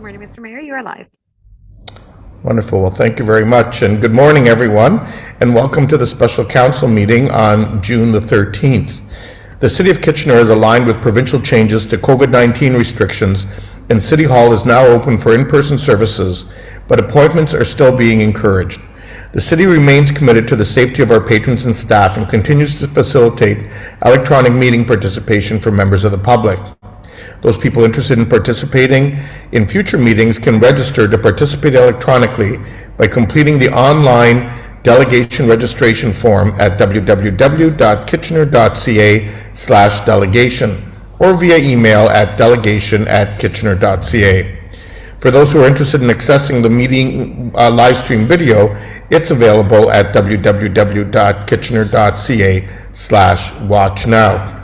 Good morning, Mr. Mayor. You are live. Wonderful. Well, thank you very much. And good morning, everyone, and welcome to the special council meeting on June the 13th. The City of Kitchener is aligned with provincial changes to COVID-19 restrictions, and City Hall is now open for in-person services, but appointments are still being encouraged. The City remains committed to the safety of our patrons and staff and continues to facilitate electronic meeting participation for members of the public. Those people interested in participating in future meetings can register to participate electronically by completing the online delegation registration form at www.kitchener.ca/delegation or via email at delegation@kitchener.ca. For those who are interested in accessing the meeting live stream video, it's available at www.kitchener.ca/watchnow.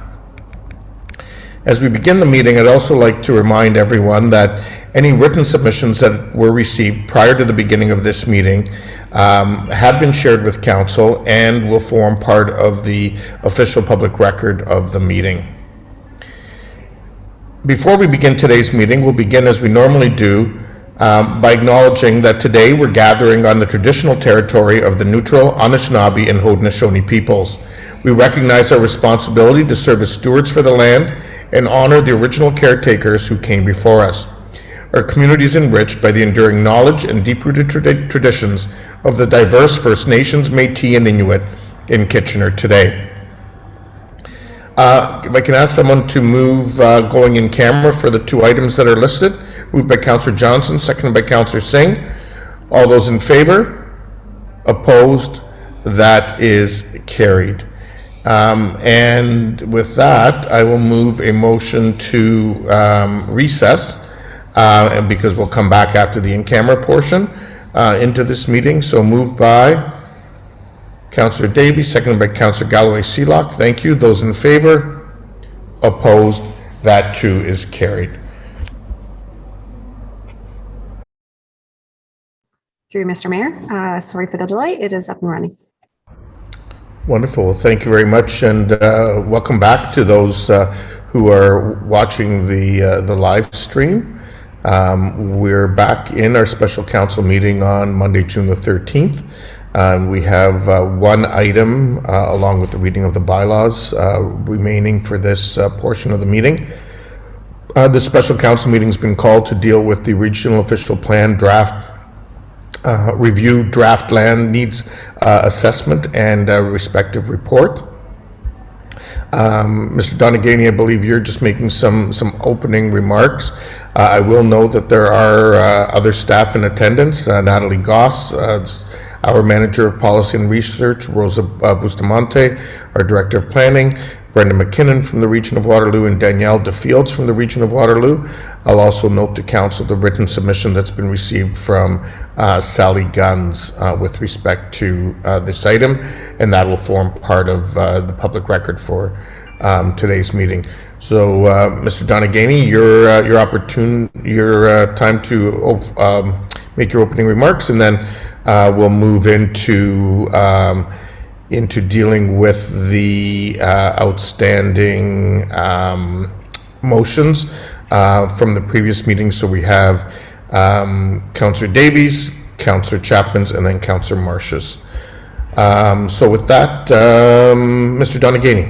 As we begin the meeting, I'd also like to remind everyone that any written submissions that were received prior to the beginning of this meeting have been shared with Council and will form part of the official public record of the meeting. Before we begin today's meeting, we'll begin as we normally do by acknowledging that today we're gathering on the traditional territory of the neutral Anishinaabe and Haudenosaunee peoples. We recognize our responsibility to serve as stewards for the land and honor the original caretakers who came before us. Our community is enriched by the enduring knowledge and deep-rooted traditions of the diverse First Nations, Métis, and Inuit in Kitchener today. If I can ask someone to move going in camera for the two items that are listed. Moved by Councillor Johnson, seconded by Councillor Singh. All those in favor? Opposed? That is carried. And with that, I will move a motion to recess, and because we'll come back after the in-camera portion into this meeting. So moved by Councillor Davies, seconded by Councillor Galloway-Sealock. Thank you. Those in favor? Opposed? That too is carried. Through Mr. Mayor, sorry for the delay. It is up and running. Wonderful. Thank you very much, and welcome back to those who are watching the live stream. We're back in our special council meeting on Monday, June the 13th. We have one item, along with the reading of the bylaws, remaining for this portion of the meeting. This special council meeting has been called to deal with the regional official plan review draft land needs assessment and respective report. Mr. Donegany, I believe you're just making some opening remarks. I will note that there are other staff in attendance, Natalie Goss, our Manager of Policy and Research, Rosa Bustamante, our Director of Planning, Brenda McKinnon from the Region of Waterloo, and Danielle DeFields from the Region of Waterloo. I'll also note to Council the written submission that's been received from Sally Guns with respect to this item, and that will form part of the public record for today's meeting. So, Mr. Donegany, your time to make your opening remarks, and then we'll move into dealing with the outstanding motions from the previous meeting. So we have Councillor Davies, Councillor Chapmans, and then Councillor Marshus. So with that, Mr. Donegany.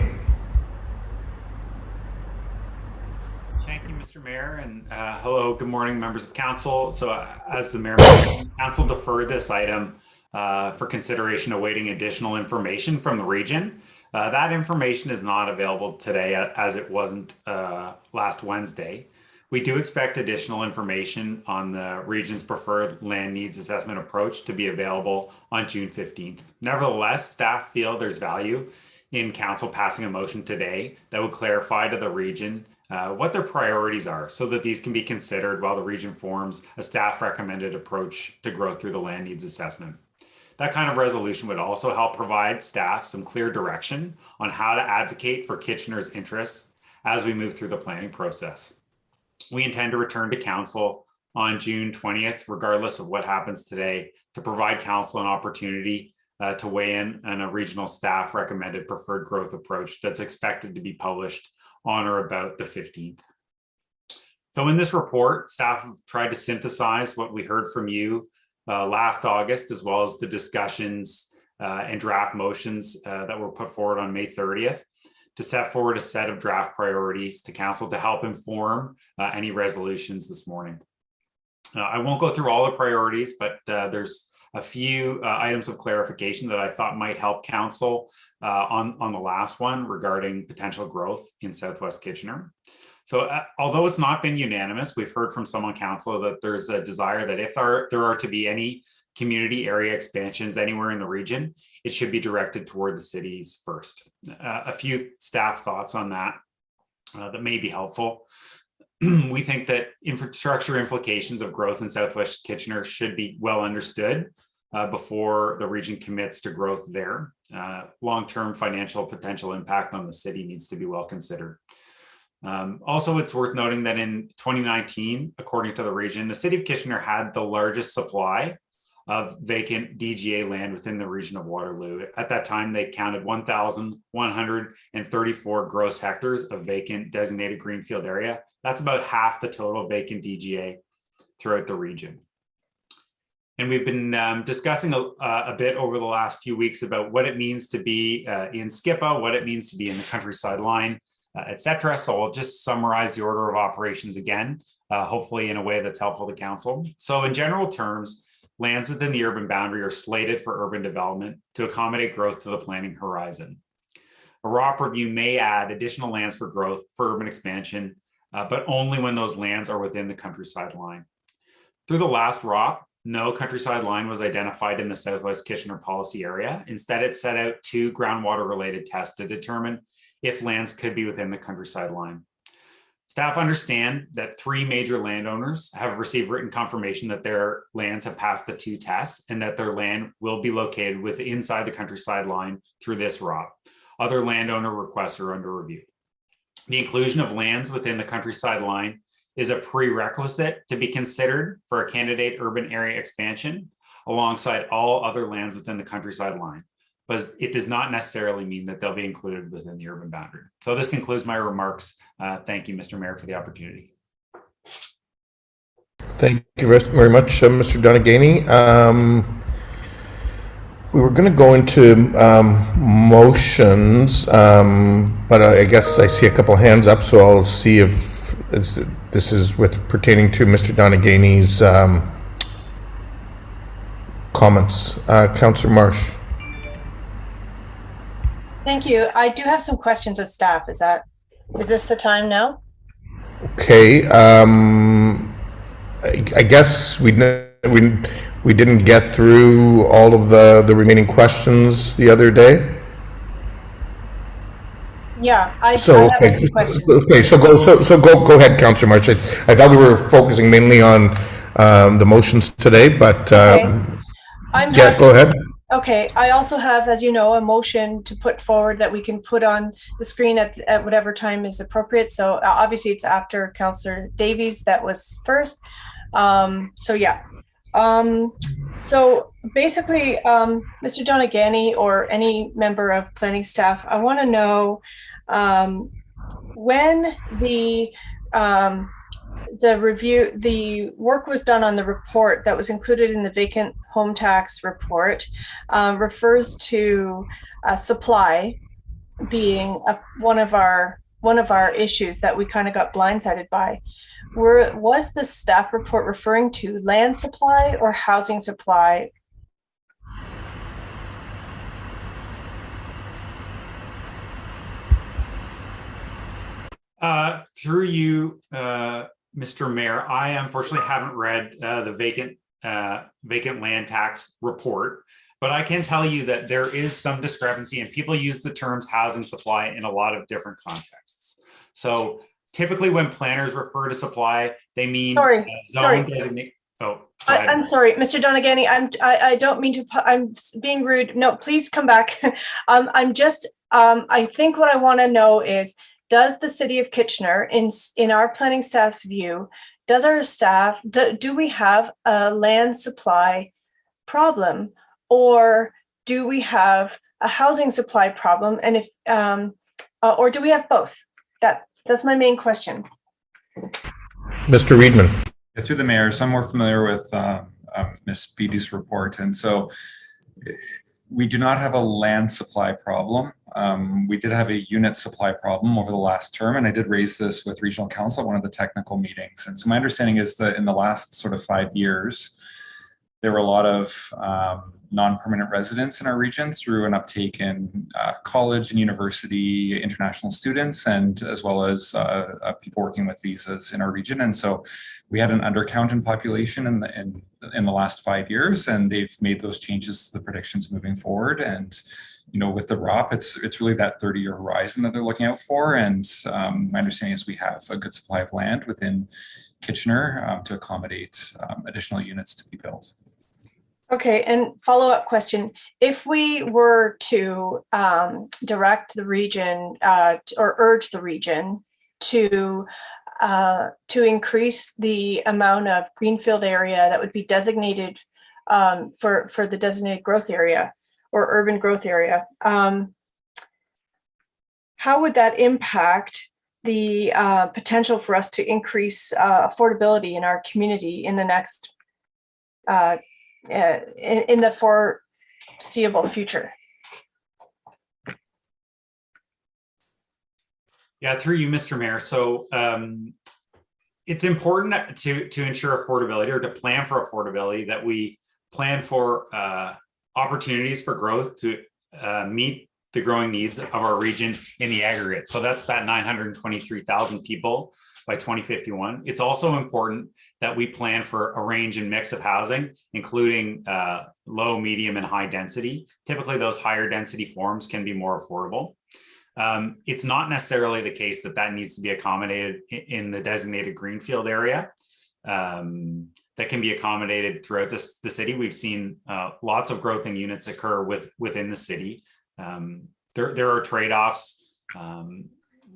Thank you, Mr. Mayor, and hello, good morning, members of council. So as the mayor mentioned, council deferred this item for consideration, awaiting additional information from the region. That information is not available today as it wasn't last Wednesday. We do expect additional information on the region's preferred land needs assessment approach to be available on June 15th. Nevertheless, staff feel there's value in council passing a motion today that would clarify to the region what their priorities are so that these can be considered while the region forms a staff recommended approach to growth through the land needs assessment. That kind of resolution would also help provide staff some clear direction on how to advocate for Kitchener's interests as we move through the planning process. We intend to return to council on June 20th, regardless of what happens today, to provide council an opportunity to weigh in on a regional staff recommended preferred growth approach that's expected to be published on or about the 15th. So in this report, staff have tried to synthesize what we heard from you last August, as well as the discussions and draft motions that were put forward on May 30th to set forward a set of draft priorities to council to help inform any resolutions this morning. I won't go through all the priorities, but there's a few items of clarification that I thought might help council on the last one regarding potential growth in Southwest Kitchener. So although it's not been unanimous, we've heard from some on council that there's a desire that if there are to be any community area expansions anywhere in the region, it should be directed toward the cities first. A few staff thoughts on that that may be helpful. We think that infrastructure implications of growth in Southwest Kitchener should be well understood before the region commits to growth there. Long-term financial potential impact on the city needs to be well considered. Also, it's worth noting that in 2019, according to the region, the city of Kitchener had the largest supply of vacant DGA land within the region of Waterloo. At that time, they counted 1,134 gross hectares of vacant designated greenfield area. That's about half the total vacant DGA throughout the region. And we've been discussing a bit over the last few weeks about what it means to be in SCIPA, what it means to be in the countryside line, etc. So I'll just summarize the order of operations again, hopefully in a way that's helpful to council. So in general terms, lands within the urban boundary are slated for urban development to accommodate growth to the planning horizon. A ROP review may add additional lands for growth for urban expansion, but only when those lands are within the countryside line. Through the last ROP, no countryside line was identified in the Southwest Kitchener policy area. Instead, it set out 2 groundwater related tests to determine if lands could be within the countryside line. Staff understand that 3 major landowners have received written confirmation that their lands have passed the 2 tests and that their land will be located inside the countryside line through this ROP. Other landowner requests are under review. The inclusion of lands within the countryside line is a prerequisite to be considered for a candidate urban area expansion alongside all other lands within the countryside line. But it does not necessarily mean that they'll be included within the urban boundary. So this concludes my remarks. Thank you, Mr. Mayor, for the opportunity. Thank you very much, Mr. Donegany. We were going to go into motions, but I guess I see a couple hands up, so I'll see if this is pertaining to Mr. Donegany's comments. Councillor Marsh. Thank you. I do have some questions of staff. Is this the time now? Okay. I guess we didn't get through all of the remaining questions the other day. Yeah, I have okay. a few questions. Okay, so go ahead, Councillor Marsh. I thought we were focusing mainly on the motions today, but Okay. go ahead. Okay, I also have, as you know, a motion to put forward that we can put on the screen at whatever time is appropriate. So obviously it's after Councillor Davies that was first. So yeah. So basically, Mr. Donegany or any member of planning staff, I want to know when the work was done on the report that was included in the vacant home tax report, refers to supply being one of our issues that we kind of got blindsided by. Was the staff report referring to land supply or housing supply? Through you, Mr. Mayor, I unfortunately haven't read the vacant land tax report, but I can tell you that there is some discrepancy, and people use the terms housing supply in a lot of different contexts. So typically when planners refer to supply, they mean zone designate. Oh, I'm sorry, Mr. Donegany, I don't mean to, I'm being rude. No, please come back. I think what I want to know is, does the city of Kitchener, in our planning staff's view, does our staff, do we have a land supply problem, or do we have a housing supply problem? And if, or do we have both? That's my main question. Mr. Reedman. Through the mayor, so I'm more familiar with Ms. Beatty's report, and so we do not have a land supply problem. We did have a unit supply problem over the last term, and I did raise this with regional council at one of the technical meetings. And so my understanding is that in the last sort of 5 years, there were a lot of non-permanent residents in our region through an uptake in college and university international students, and as well as people working with visas in our region. And so we had an undercount in population in the last 5 years, and they've made those changes to the predictions moving forward. And with the ROP, it's really that 30-year horizon that they're looking out for. And my understanding is we have a good supply of land within Kitchener to accommodate additional units to be built. Okay, and follow-up question. If we were to direct the region or urge the region to increase the amount of greenfield area that would be designated for the designated growth area or urban growth area, how would that impact the potential for us to increase affordability in our community in the next in the foreseeable future? Yeah, through you, Mr. Mayor. So it's important to ensure affordability, or to plan for affordability, that we plan for opportunities for growth to meet the growing needs of our region in the aggregate. So that's that 923,000 people by 2051. It's also important that we plan for a range and mix of housing, including low, medium, and high density. Typically, those higher density forms can be more affordable. It's not necessarily the case that needs to be accommodated in the designated greenfield area. That can be accommodated throughout the city. We've seen lots of growth in units occur within the city. There are trade-offs.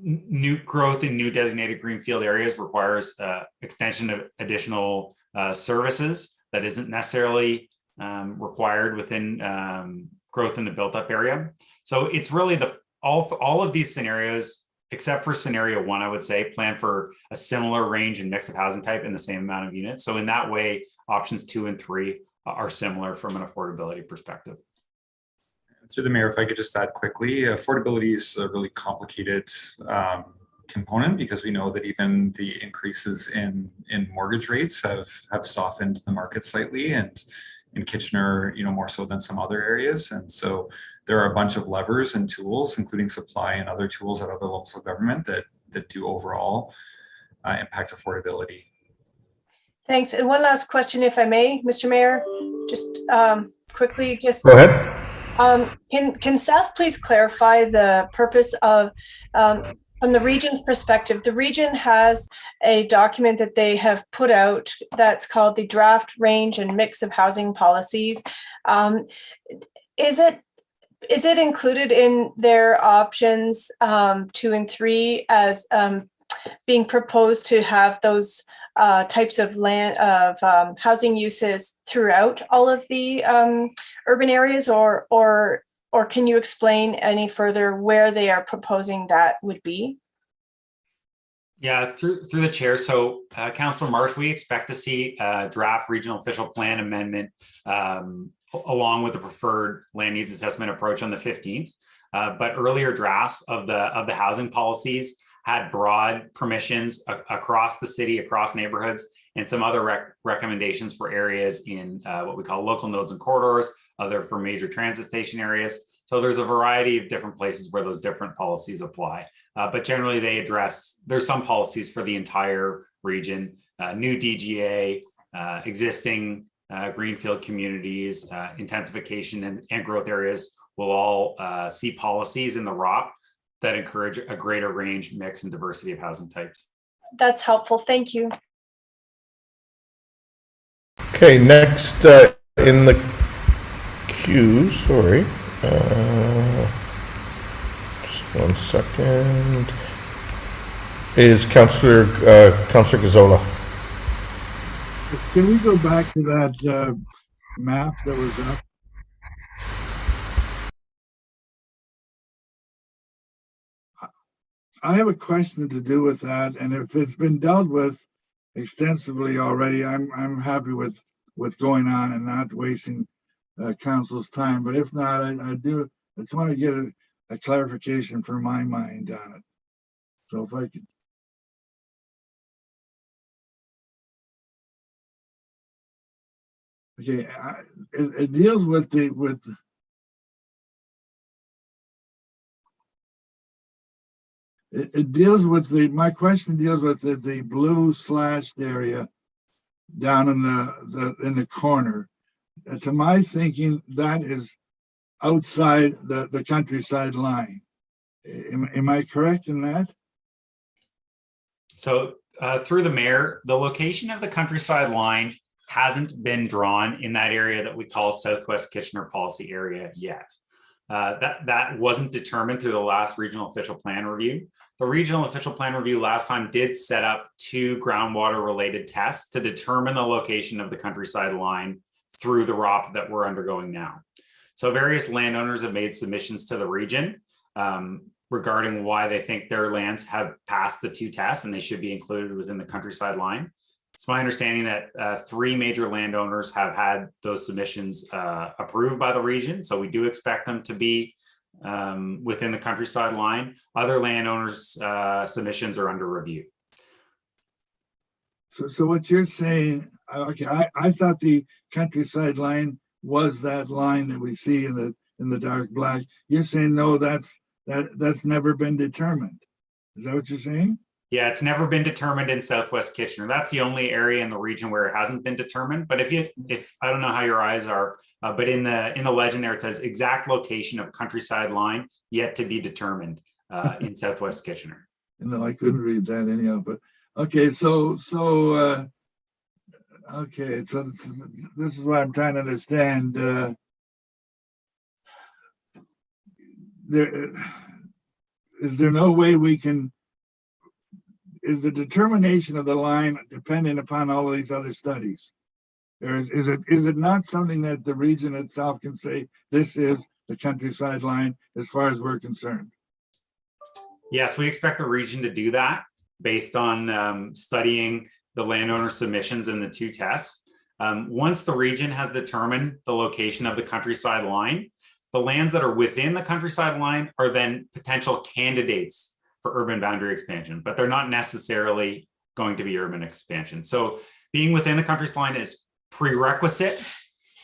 New growth in new designated greenfield areas requires extension of additional services that isn't necessarily required within growth in the built-up area. So it's really all of these scenarios, except for scenario one, I would say, plan for a similar range and mix of housing type in the same amount of units. So in that way, options 2 and 3 are similar from an affordability perspective. Through the mayor, if I could just add quickly, affordability is a really complicated component, because we know that even the increases in mortgage rates have softened the market slightly, and in Kitchener, more so than some other areas. And so there are a bunch of levers and tools, including supply and other tools at other levels of government that do overall impact affordability. Thanks. And one last question, if I may, Mr. Mayor, just quickly, Go ahead. Can staff please clarify the purpose of, from the region's perspective? The region has a document that they have put out that's called the Draft Range and Mix of Housing Policies. Is it included in their options 2 and 3 as being proposed to have those types of housing uses throughout all of the urban areas, or can you explain any further where they are proposing that would be? Yeah, through the chair. So Councillor Marsh, we expect to see a draft regional official plan amendment along with the preferred land needs assessment approach on the 15th. But earlier drafts of the housing policies had broad permissions across the city, across neighborhoods, and some other recommendations for areas in what we call local nodes and corridors, other for major transit station areas. So there's a variety of different places where those different policies apply. But generally there's some policies for the entire region, new DGA, existing greenfield communities, intensification and growth areas will all see policies in the ROP that encourage a greater range, mix, and diversity of housing types. That's helpful. Thank you. Okay, next in the queue, sorry. Just 1 second. Is Councillor Gazzola. Can we go back to that map that was up? I have a question to do with that, and if it's been dealt with extensively already. I'm happy with going on and not wasting council's time. But if not, I just want to get a clarification for my mind on it. So if I could. Okay, it deals with it deals with my question deals with the blue slashed area down in the corner. To my thinking, that is outside the countryside line. Am I correct in that? So through the mayor, the location of the countryside line hasn't been drawn in that area that we call Southwest Kitchener policy area yet. That wasn't determined through the last regional official plan review. The regional official plan review last time did set up 2 groundwater related tests to determine the location of the countryside line through the ROP that we're undergoing now. So various landowners have made submissions to the region regarding why they think their lands have passed the 2 tests and they should be included within the countryside line. It's my understanding that 3 major landowners have had those submissions approved by the region. So we do expect them to be within the countryside line. Other landowners' submissions are under review. So what you're saying, okay, I thought the countryside line was that line that we see in the dark black. You're saying no, that's never been determined. Is that what you're saying? Yeah, it's never been determined in Southwest Kitchener. That's the only area in the region where it hasn't been determined. But if I don't know how your eyes are, but in the legend there, it says exact location of countryside line yet to be determined in Southwest Kitchener. No, I couldn't read that anyhow, but okay. So okay. So this is what I'm trying to understand. Is there no way we can, is the determination of the line dependent upon all of these other studies? Or is it not something that the region itself can say, this is the countryside line as far as we're concerned? Yes, we expect the region to do that based on studying the landowner submissions in the 2 tests. Once the region has determined the location of the countryside line, the lands that are within the countryside line are then potential candidates for urban boundary expansion, but they're not necessarily going to be urban expansion. So being within the countryside line is prerequisite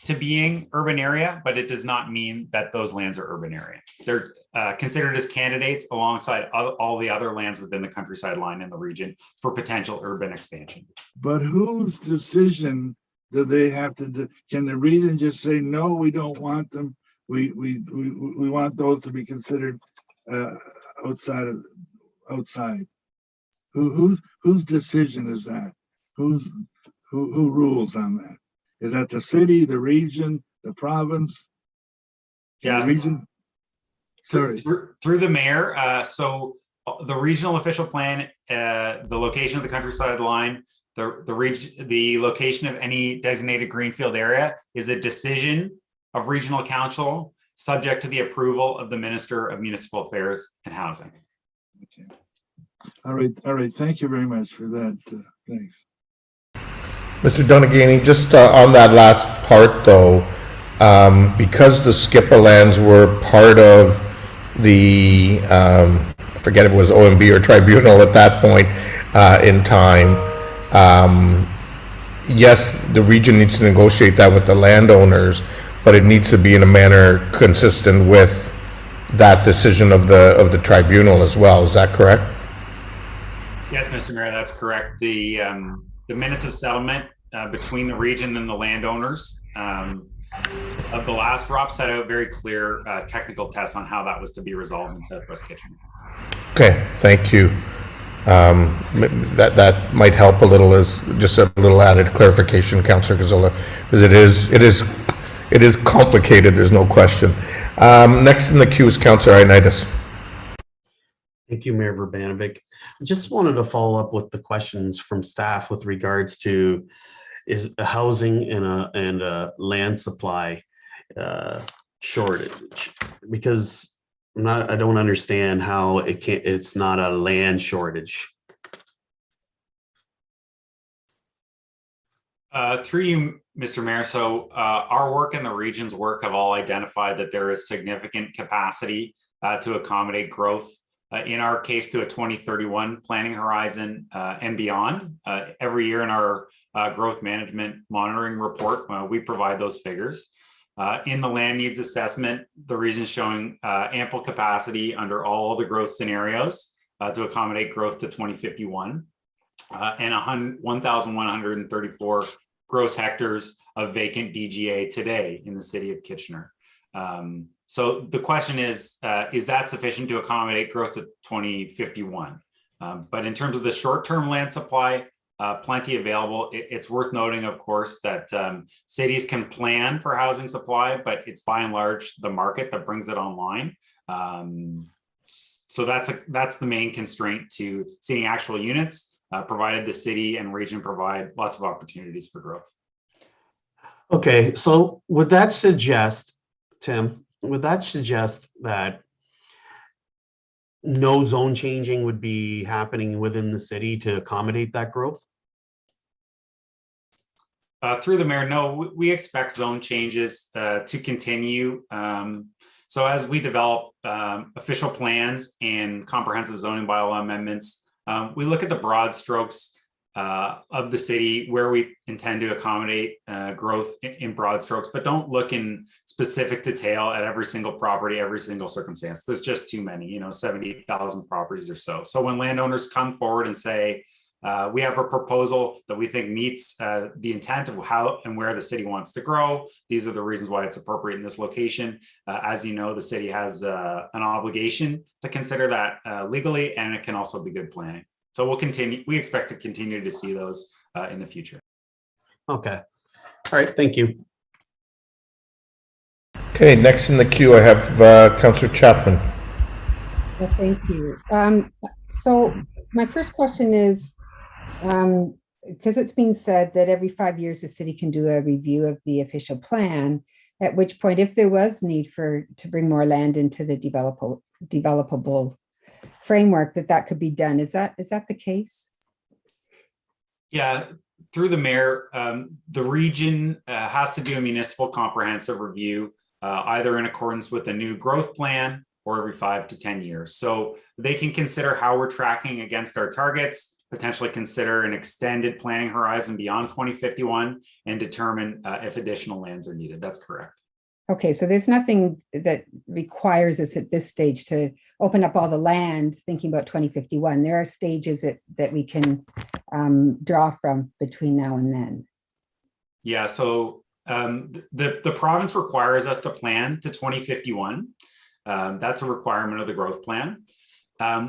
to being urban area, but it does not mean that those lands are urban area. They're considered as candidates alongside all the other lands within the countryside line in the region for potential urban expansion. But whose decision do they have to do? Can the region just say, no, we don't want them? We want those to be considered outside. Whose decision is that? Who rules on that? Is that the city, the region, the province? Yeah, the region. Sorry. Through the mayor. So the regional official plan, the location of the countryside line, the location of any designated greenfield area is a decision of regional council subject to the approval of the Minister of Municipal Affairs and Housing. Okay. All right. Thank you very much for that. Thanks. Mr. Donaghy, just on that last part though, because the SCIPA lands were part of the, I forget if it was OMB or tribunal at that point in time, yes, the region needs to negotiate that with the landowners, but it needs to be in a manner consistent with that decision of the tribunal as well. Is that correct? Yes, Mr. Mayor, that's correct. The minutes of settlement between the region and the landowners of the last ROP set out very clear technical tests on how that was to be resolved in Southwest Kitchener. Okay, thank you. That might help a little, as just a little added clarification, Councillor Gazzola, because it is complicated. There's no question. Next in the queue is Councillor Ioannidis. Thank you, Mayor Verbanovic. I just wanted to follow up with the questions from staff with regards to is housing and a land supply shortage, because I don't understand how it's not a land shortage. Through you, Mr. Mayor. So our work and the region's work have all identified that there is significant capacity to accommodate growth. In our case, to a 2031 planning horizon and beyond. Every year in our growth management monitoring report, we provide those figures. In the land needs assessment, the region is showing ample capacity under all the growth scenarios to accommodate growth to 2051 and 1,134 gross hectares of vacant DGA today in the city of Kitchener. So the question is that sufficient to accommodate growth to 2051? But in terms of the short-term land supply, plenty available. It's worth noting, of course, that cities can plan for housing supply, but it's by and large the market that brings it online. So that's the main constraint to seeing actual units, provided the city and region provide lots of opportunities for growth. Okay, so would that suggest, Tim, would that suggest that no zone changing would be happening within the city to accommodate that growth? Through the mayor, no, we expect zone changes to continue. So as we develop official plans and comprehensive zoning bylaw amendments, we look at the broad strokes of the city where we intend to accommodate growth in broad strokes, but don't look in specific detail at every single property, every single circumstance. There's just too many, 70,000 properties or so. So when landowners come forward and say, we have a proposal that we think meets the intent of how and where the city wants to grow, these are the reasons why it's appropriate in this location. As you know, the city has an obligation to consider that legally, and it can also be good planning. So we'll continue. We expect to continue to see those in the future. Okay. All right. Thank you. Okay, next in the queue, I have Councillor Chapman. Well, thank you. So my first question is, because it's been said that every 5 years the city can do a review of the official plan, at which point, if there was need to bring more land into the developable framework, that could be done. Is that the case? Yeah, through the mayor, the region has to do a municipal comprehensive review, either in accordance with the new growth plan or every 5 to 10 years. So they can consider how we're tracking against our targets, potentially consider an extended planning horizon beyond 2051, and determine if additional lands are needed. That's correct. Okay, so there's nothing that requires us at this stage to open up all the land thinking about 2051. There are stages that we can draw from between now and then. Yeah, so the province requires us to plan to 2051. That's a requirement of the growth plan.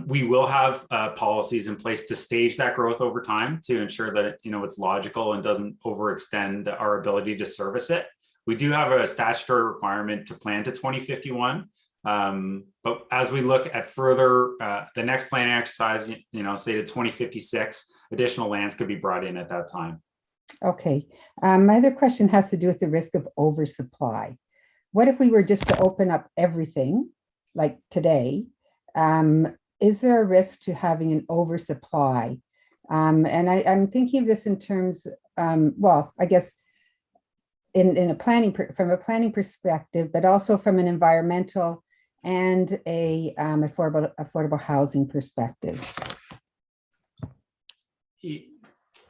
We will have policies in place to stage that growth over time to ensure that it's logical and doesn't overextend our ability to service it. We do have a statutory requirement to plan to 2051. But as we look at further, the next planning exercise, say to 2056, additional lands could be brought in at that time. Okay. My other question has to do with the risk of oversupply. What if we were just to open up everything like today? Is there a risk to having an oversupply? And I'm thinking of this in terms, well, I guess in a planning, from a planning perspective, but also from an environmental and a affordable housing perspective.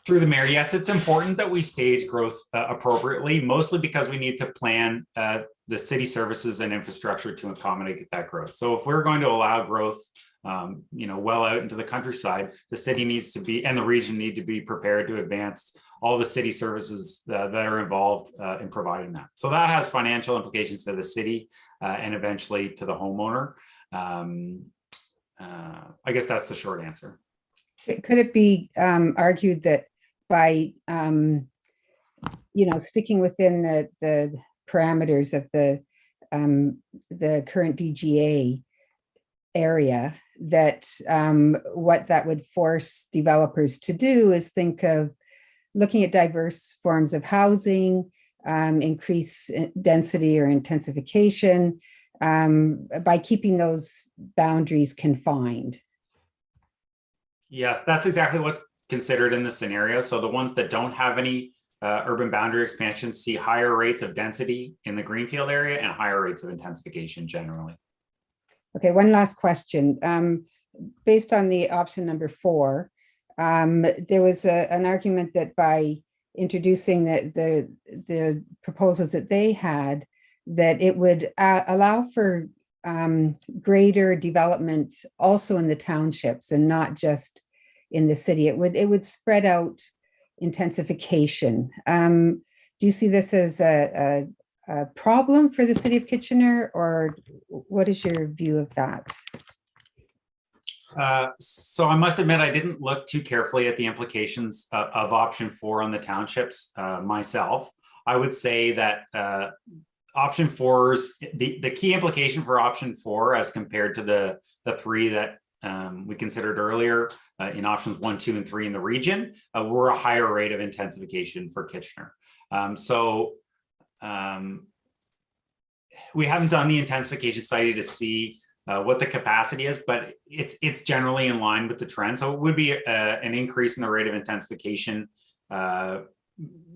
Through the mayor, yes, it's important that we stage growth appropriately, mostly because we need to plan the city services and infrastructure to accommodate that growth. So if we're going to allow growth, well out into the countryside, the city needs to be, and the region need to be prepared to advance all the city services that are involved in providing that. So that has financial implications to the city and eventually to the homeowner. I guess that's the short answer. Could it be argued that by sticking within the parameters of the current DGA area, that what that would force developers to do is think of looking at diverse forms of housing, increase density or intensification, by keeping those boundaries confined? Yeah, that's exactly what's considered in the scenario. So the ones that don't have any urban boundary expansions see higher rates of density in the greenfield area and higher rates of intensification generally. Okay, one last question. Based on the option number 4, there was an argument that by introducing the proposals that they had, that it would allow for greater development also in the townships and not just in the city. It would spread out intensification. Do you see this as a problem for the city of Kitchener, or what is your view of that? So I must admit, I didn't look too carefully at the implications of option 4 on the townships myself. I would say that option 4's the key implication for option 4 as compared to the 3 that we considered earlier in options 1, 2, and 3 in the region were a higher rate of intensification for Kitchener. We haven't done the intensification study to see what the capacity is, but it's generally in line with the trend. So it would be an increase in the rate of intensification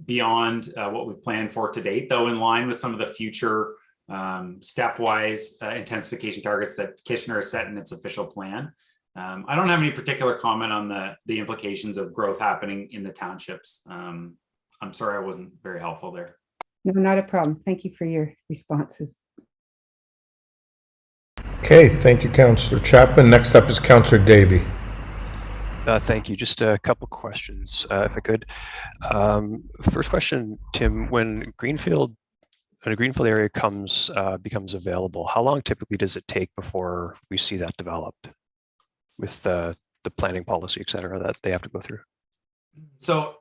beyond what we've planned for to date, though in line with some of the future stepwise intensification targets that Kitchener has set in its official plan. I don't have any particular comment on the implications of growth happening in the townships. I'm sorry I wasn't very helpful there. No, not a problem. Thank you for your responses. Okay, thank you, Councillor Chapman. Next up is Councillor Davey. Thank you. Just a couple questions, if I could. First question, Tim, when a greenfield area becomes available, how long typically does it take before we see that developed with the planning policy, et cetera, that they have to go through? So,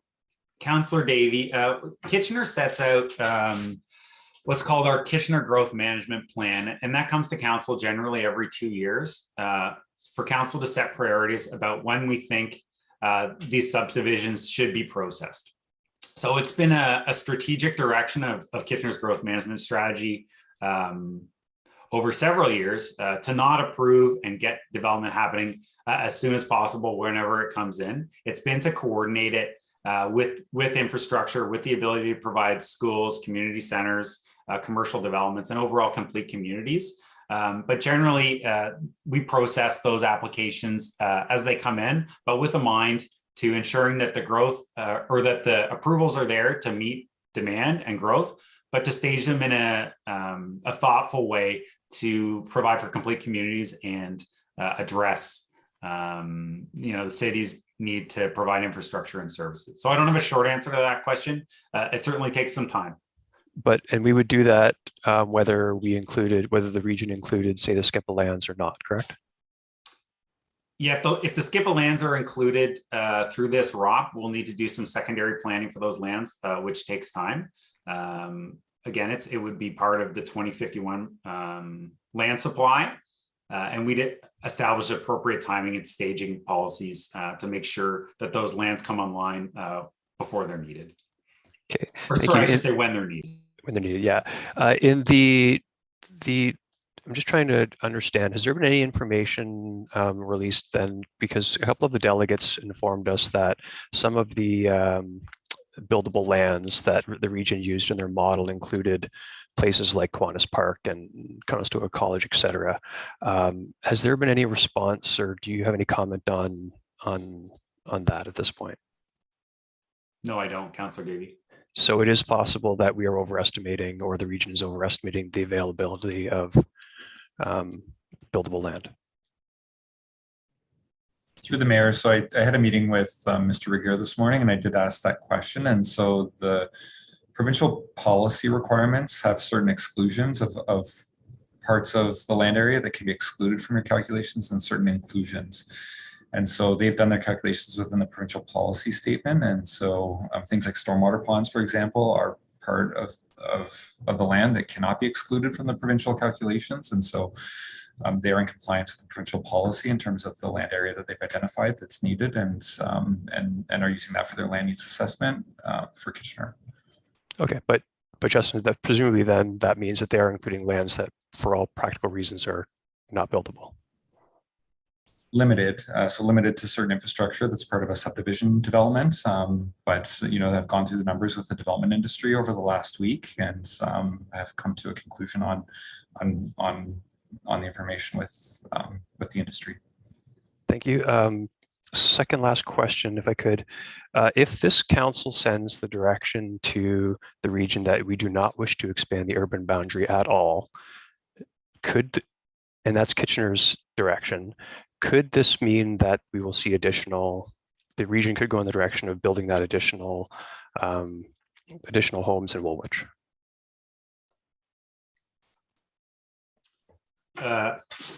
Councillor Davey, Kitchener sets out what's called our Kitchener Growth Management Plan, and that comes to council generally every 2 years for council to set priorities about when we think these subdivisions should be processed. So it's been a strategic direction of Kitchener's growth management strategy over several years to not approve and get development happening as soon as possible whenever it comes in. It's been to coordinate it with infrastructure, with the ability to provide schools, community centers, commercial developments, and overall complete communities. But generally, we process those applications as they come in, but with a mind to ensuring that the growth or that the approvals are there to meet demand and growth, but to stage them in a thoughtful way to provide for complete communities and address the city's need to provide infrastructure and services. So I don't have a short answer to that question. It certainly takes some time. And we would do that whether the region included, say, the SCIPA lands or not, correct? Yeah, if the SCIPA lands are included through this ROP, we'll need to do some secondary planning for those lands, which takes time. Again, it would be part of the 2051 land supply, and we did establish appropriate timing and staging policies to make sure that those lands come online before they're needed. Okay. Or sorry, I should say when they're needed. When they're needed, yeah. I'm just trying to understand, has there been any information released then? Because a couple of the delegates informed us that some of the buildable lands that the region used in their model included places like Kiwanis Park and Conestoga College, et cetera. Has there been any response, or do you have any comment on that at this point? No, I don't, Councillor Davey. So it is possible that we are overestimating, or the region is overestimating, the availability of buildable land. Through the mayor, so I had a meeting with Mr. Regier this morning, and I did ask that question. And so the provincial policy requirements have certain exclusions of parts of the land area that can be excluded from your calculations, and certain inclusions. And so they've done their calculations within the provincial policy statement. And so things like stormwater ponds, for example, are part of the land that cannot be excluded from the provincial calculations. And so they're in compliance with the provincial policy in terms of the land area that they've identified that's needed, and are using that for their land needs assessment for Kitchener. Okay, but Justin, that presumably then that means that they are including lands that for all practical reasons are not buildable. limited, so limited to certain infrastructure that's part of a subdivision development. But have gone through the numbers with the development industry over the last week, and have come to a conclusion on the information with the industry. Thank you. Second last question, if I could. If this council sends the direction to the region that we do not wish to expand the urban boundary at all, and that's Kitchener's direction, could this mean that we will see the region could go in the direction of building that additional homes in Woolwich?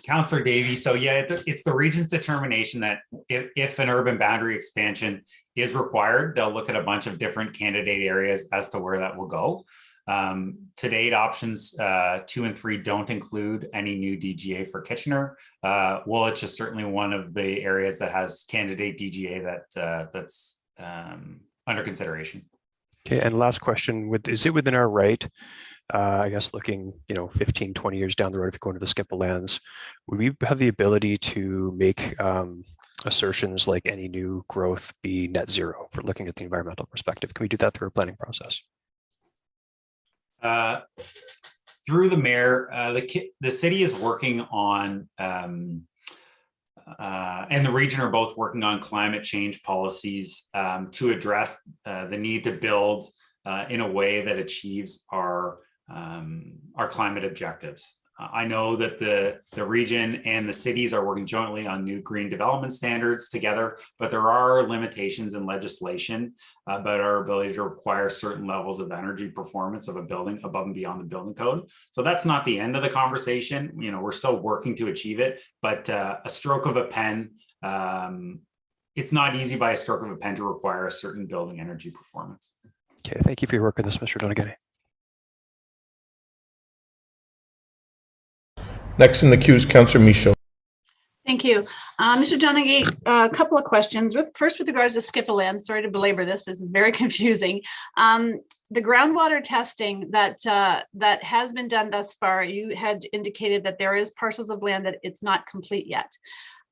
Councillor Davey, so yeah, it's the region's determination that if an urban boundary expansion is required, they'll look at a bunch of different candidate areas as to where that will go. To date, options 2 and 3 don't include any new DGA for Kitchener. Woolwich is certainly one of the areas that has candidate DGA that's under consideration. Okay, and last question, is it within our right, I guess looking 15, 20 years down the road, if you go into the Skippa lands, would we have the ability to make assertions like any new growth be net zero for looking at the environmental perspective? Can we do that through a planning process? Through the mayor, the city is working on, and the region are both working on climate change policies to address the need to build in a way that achieves our climate objectives. I know that the region and the cities are working jointly on new green development standards together, but there are limitations in legislation about our ability to require certain levels of energy performance of a building above and beyond the building code. So that's not the end of the conversation. We're still working to achieve it, but a stroke of a pen, it's not easy by a stroke of a pen to require a certain building energy performance. Okay, thank you for your work on this, Mr. Donegany. Next in the queue is Councillor Michaud. Thank you. Mr. Donaghy, a couple of questions. First, with regards to Skippa land, sorry to belabor this is very confusing. The groundwater testing that has been done thus far, you had indicated that there is parcels of land that it's not complete yet.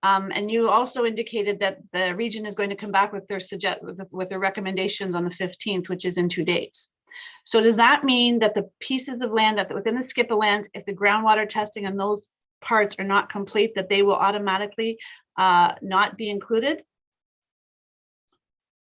And you also indicated that the region is going to come back with their recommendations on the 15th, which is in 2 days. So does that mean that the pieces of land within the Skippa land, if the groundwater testing on those parts are not complete, that they will automatically not be included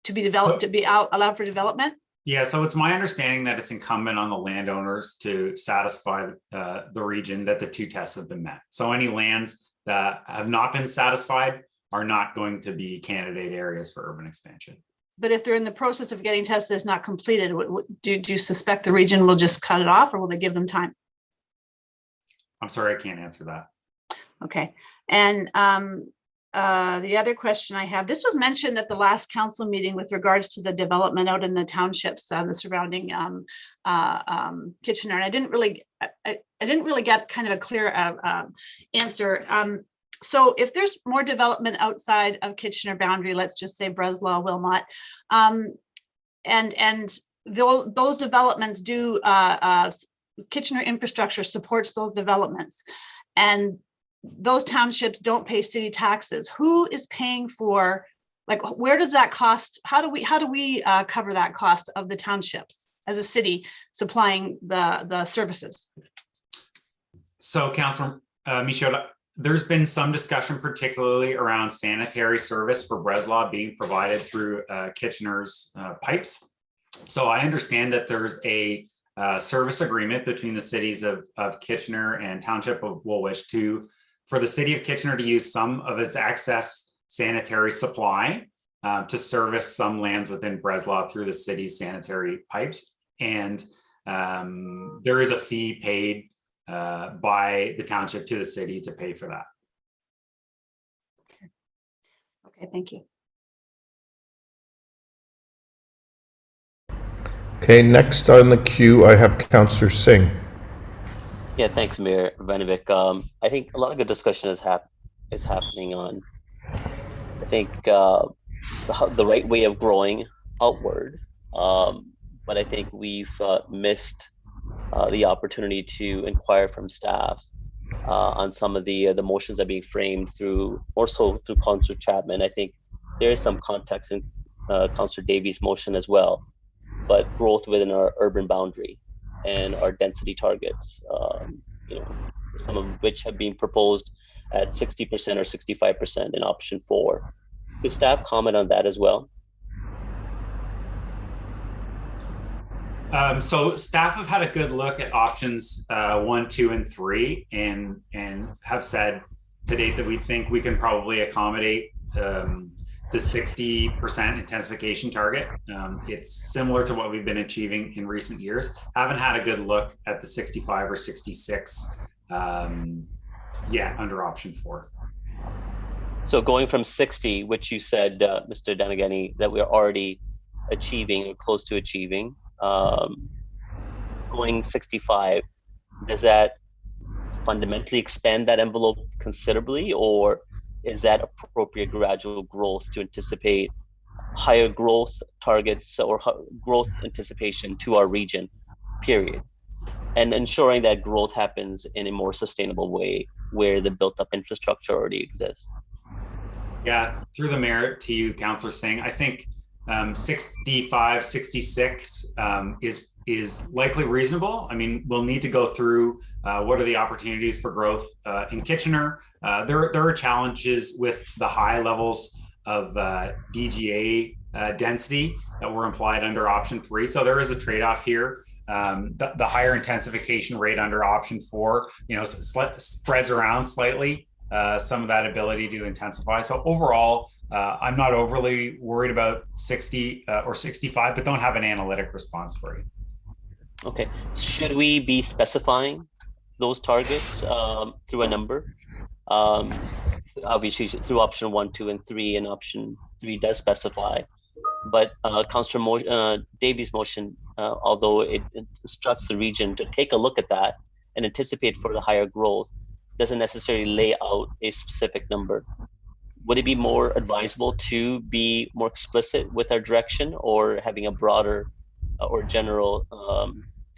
to be developed, to be allowed for development? Yeah, so it's my understanding that it's incumbent on the landowners to satisfy the region that the 2 tests have been met. So any lands that have not been satisfied are not going to be candidate areas for urban expansion. But if they're in the process of getting tested, it's not completed, do you suspect the region will just cut it off, or will they give them time? I'm sorry, I can't answer that. Okay, and the other question I have, this was mentioned at the last council meeting with regards to the development out in the townships, the surrounding Kitchener, and I didn't really get kind of a clear answer. So if there's more development outside of Kitchener boundary, let's just say Breslau, Wilmot, and those developments do, Kitchener infrastructure supports those developments, and those townships don't pay city taxes. Who is paying for, where does that cost? How do we cover that cost of the townships as a city supplying the services? So Councillor Michaud, there's been some discussion, particularly around sanitary service for Breslau being provided through Kitchener's pipes. So I understand that there's a service agreement between the cities of Kitchener and Township of Woolwich for the city of Kitchener to use some of its excess sanitary supply to service some lands within Breslau through the city's sanitary pipes. And there is a fee paid by the township to the city to pay for that. Okay, thank you. Okay, next on the queue, I have Councillor Singh. Yeah, thanks, Mayor Banovic. I think a lot of good discussion is happening on, I think, the right way of growing outward. But I think we've missed the opportunity to inquire from staff on some of the motions that are being framed through, more so through Councillor Chapman. I think there is some context in Councillor Davies' motion as well, but growth within our urban boundary and our density targets, you know, some of which have been proposed at 60% or 65% in option 4. Could staff comment on that as well? So staff have had a good look at options 1, 2, and 3, and have said to date that we think we can probably accommodate the 60% intensification target. It's similar to what we've been achieving in recent years. Haven't had a good look at the 65 or 66 yet under option 4. So going from 60, which you said, Mr. Danagani, that we're already achieving or close to achieving, going 65, does that fundamentally expand that envelope considerably, or is that appropriate gradual growth to anticipate higher growth targets or growth anticipation to our region, period? And ensuring that growth happens in a more sustainable way where the built up infrastructure already exists. Yeah, through the mayor to you, Councillor Singh, I think 65, 66 is likely reasonable. I mean, we'll need to go through what are the opportunities for growth in Kitchener. There are challenges with the high levels of DGA density that were implied under option 3. So there is a trade-off here. The higher intensification rate under option 4, you know, spreads around slightly some of that ability to intensify. So overall, I'm not overly worried about 60 or 65, but don't have an analytic response for you. Okay, should we be specifying those targets through a number? Obviously through option 1, 2, and 3, and option 3 does specify. But Councillor Davies' motion, although it instructs the region to take a look at that and anticipate for the higher growth, doesn't necessarily lay out a specific number. Would it be more advisable to be more explicit with our direction, or having a broader or general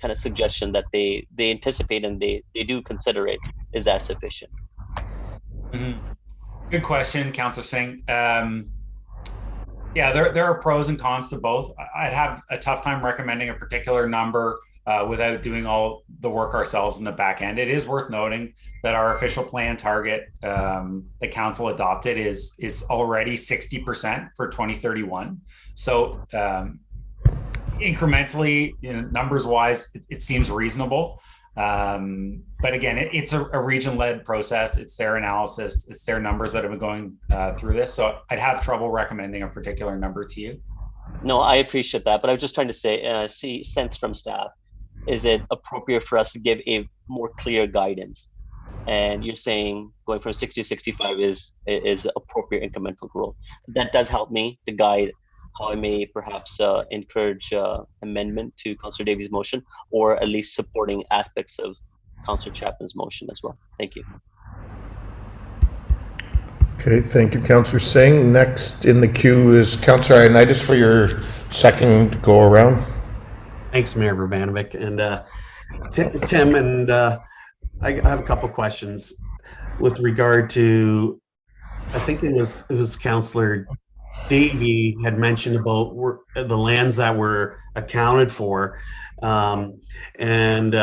kind of suggestion that they anticipate and they do consider it? Is that sufficient? Mm-hmm. Good question, Councillor Singh. Yeah, there are pros and cons to both. I'd have a tough time recommending a particular number without doing all the work ourselves in the back end. It is worth noting that our official plan target the council adopted is already 60% for 2031. So incrementally, you know, numbers wise, it seems reasonable. But again, it's a region-led process. It's their analysis. It's their numbers that have been going through this. So I'd have trouble recommending a particular number to you. No, I appreciate that. But I was just trying to say, see sense from staff. Is it appropriate for us to give a more clear guidance? And you're saying going from 60 to 65 is appropriate incremental growth. That does help me to guide how I may perhaps encourage amendment to Councillor Davies' motion, or at least supporting aspects of Councillor Chapman's motion as well. Thank you. Okay, thank you, Councillor Singh. Next in the queue is Councillor Ioannidis for your second go around. Thanks, Mayor Urbanovic. And Tim, and I have a couple questions with regard to, I think it was Councillor Davey had mentioned about the lands that were accounted for, and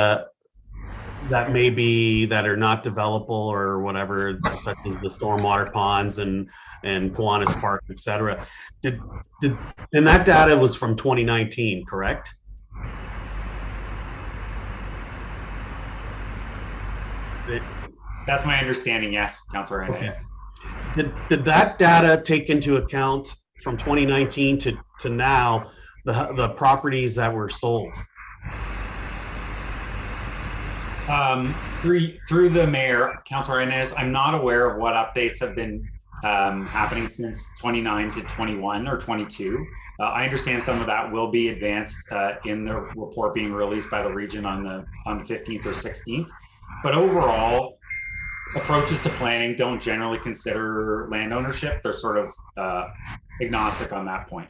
that may be that are not developable or whatever, such as the stormwater ponds and Kiwanis Park, etc. And that data was from 2019, correct? That's my understanding, yes, Councillor Ioannidis. Okay. Did that data take into account from 2019 to now the properties that were sold? Through the mayor, Councillor Ioannidis, I'm not aware of what updates have been happening since 29 to 21 or 22. I understand some of that will be advanced in the report being released by the region on the 15th or 16th. But overall, approaches to planning don't generally consider land ownership. They're sort of agnostic on that point.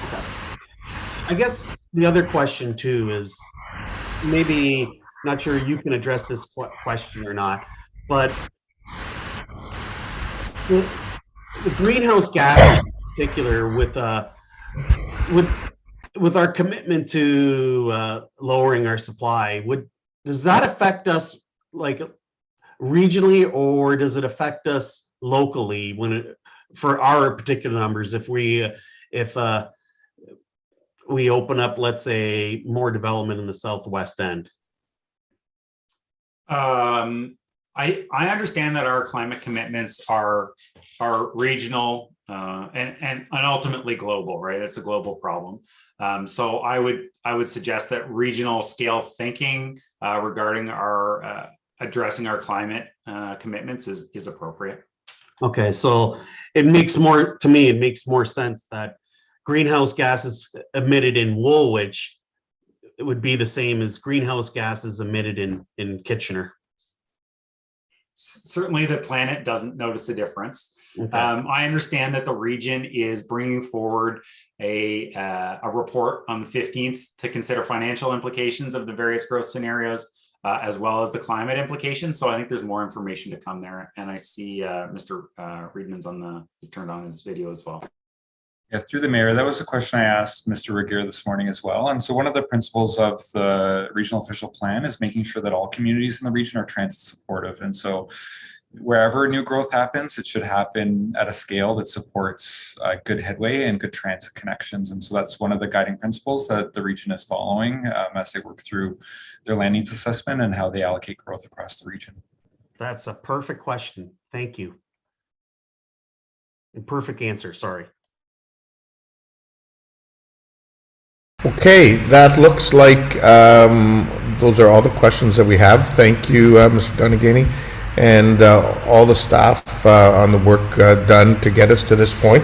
Okay. I guess the other question too is, maybe, not sure you can address this question or not, but the, the greenhouse gases in particular with our commitment to lowering our supply, does that affect us like regionally, or does it affect us locally for our particular numbers if we open up, let's say, more development in the southwest end? I understand that our climate commitments are regional and ultimately global, right? It's a global problem. So I would suggest that regional scale thinking regarding our addressing our climate commitments is appropriate. Okay, so it makes more sense that greenhouse gases emitted in Woolwich, it would be the same as greenhouse gases emitted in Kitchener. Certainly the planet doesn't notice a difference. Okay. I understand that the region is bringing forward a report on the 15th to consider financial implications of the various growth scenarios, as well as the climate implications. So I think there's more information to come there. And I see Mr. Reedman's he's turned on his video as well. Yeah, through the mayor, that was a question I asked Mr. Regier this morning as well. And so one of the principles of the regional official plan is making sure that all communities in the region are transit supportive. And so wherever new growth happens, it should happen at a scale that supports good headway and good transit connections. And so that's one of the guiding principles that the region is following as they work through their land needs assessment and how they allocate growth across the region. That's a perfect question. Thank you. And perfect answer, sorry. Okay, that looks like those are all the questions that we have. Thank you, Mr. Donegany, and all the staff on the work done to get us to this point.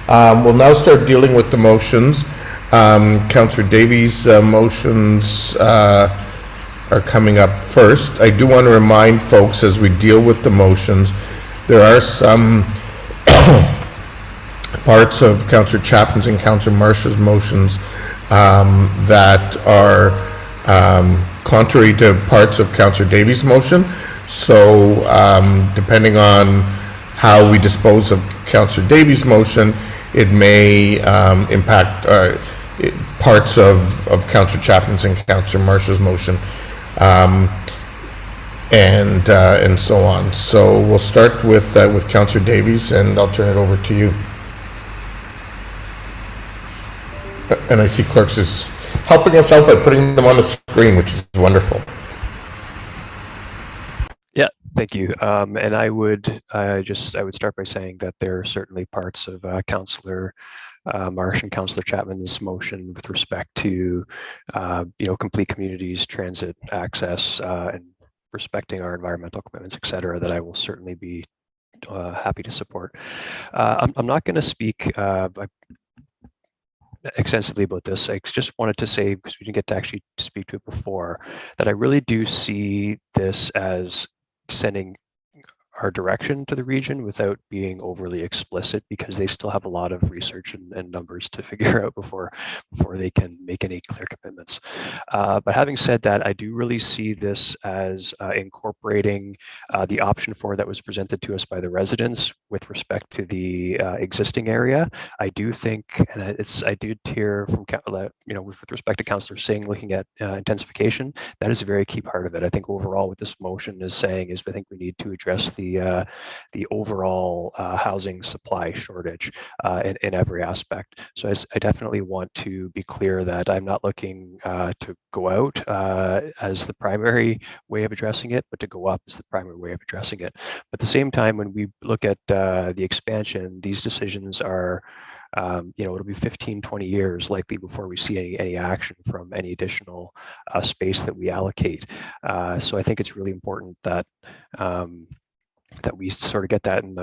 We'll now start dealing with the motions. Councillor Davies' motions are coming up first. I do want to remind folks as we deal with the motions, there are some parts of Councillor Chapman's and Councillor Marsh's motions that are contrary to parts of Councillor Davies' motion. So depending on how we dispose of Councillor Davies' motion, it may impact parts of Councillor Chapman's and Councillor Marsh's motion, and so on. So we'll start with Councillor Davies, and I'll turn it over to you. And I see Clerks is helping us out by putting them on the screen, which is wonderful. Yeah, thank you. And I would start by saying that there are certainly parts of Councillor Marsh and Councillor Chapman's motion with respect to complete communities, transit access, and respecting our environmental commitments, et cetera, that I will certainly be happy to support. I'm not going to speak extensively about this. I just wanted to say, because we didn't get to actually speak to it before, that I really do see this as sending our direction to the region without being overly explicit, because they still have a lot of research and numbers to figure out before they can make any clear commitments. But having said that, I do really see this as incorporating the option 4 that was presented to us by the residents with respect to the existing area. I do think, and I did hear from with respect to Councillor Singh looking at intensification, that is a very key part of it. I think overall what this motion is saying is I think we need to address the overall housing supply shortage in every aspect. So I definitely want to be clear that I'm not looking to go out as the primary way of addressing it, but to go up as the primary way of addressing it. But at the same time, when we look at the expansion, these decisions are it'll be 15, 20 years likely before we see any action from any additional space that we allocate. So I think it's really important that we sort of get that in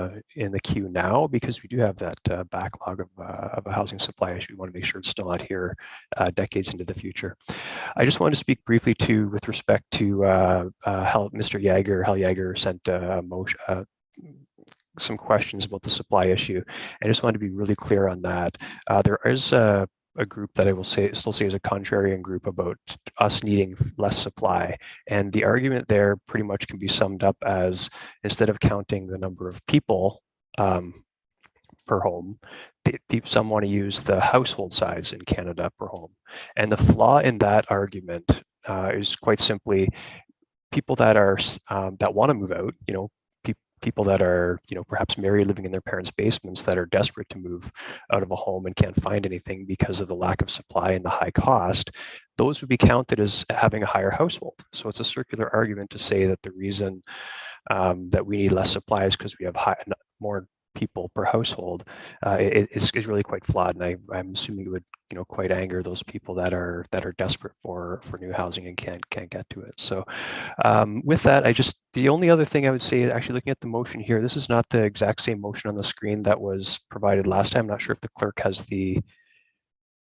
the queue now, because we do have that backlog of a housing supply issue. We want to make sure it's still not here decades into the future. I just wanted to speak briefly with respect to how Mr. Hal Jager sent a motion, some questions about the supply issue. I just want to be really clear on that. There is a group that I will still say is a contrarian group about us needing less supply. And the argument there pretty much can be summed up as, instead of counting the number of people per home, some want to use the household size in Canada per home. And the flaw in that argument is quite simply people that are that want to move out, people that are, perhaps married, living in their parents' basements, that are desperate to move out of a home and can't find anything because of the lack of supply and the high cost, those would be counted as having a higher household. So it's a circular argument to say that the reason that we need less supply is because we have more people per household. Is really quite flawed, and I'm assuming it would quite anger those people that are desperate for new housing and can't get to it. So with that, the only other thing I would say, actually looking at the motion here, this is not the exact same motion on the screen that was provided last time. I'm not sure if the clerk has the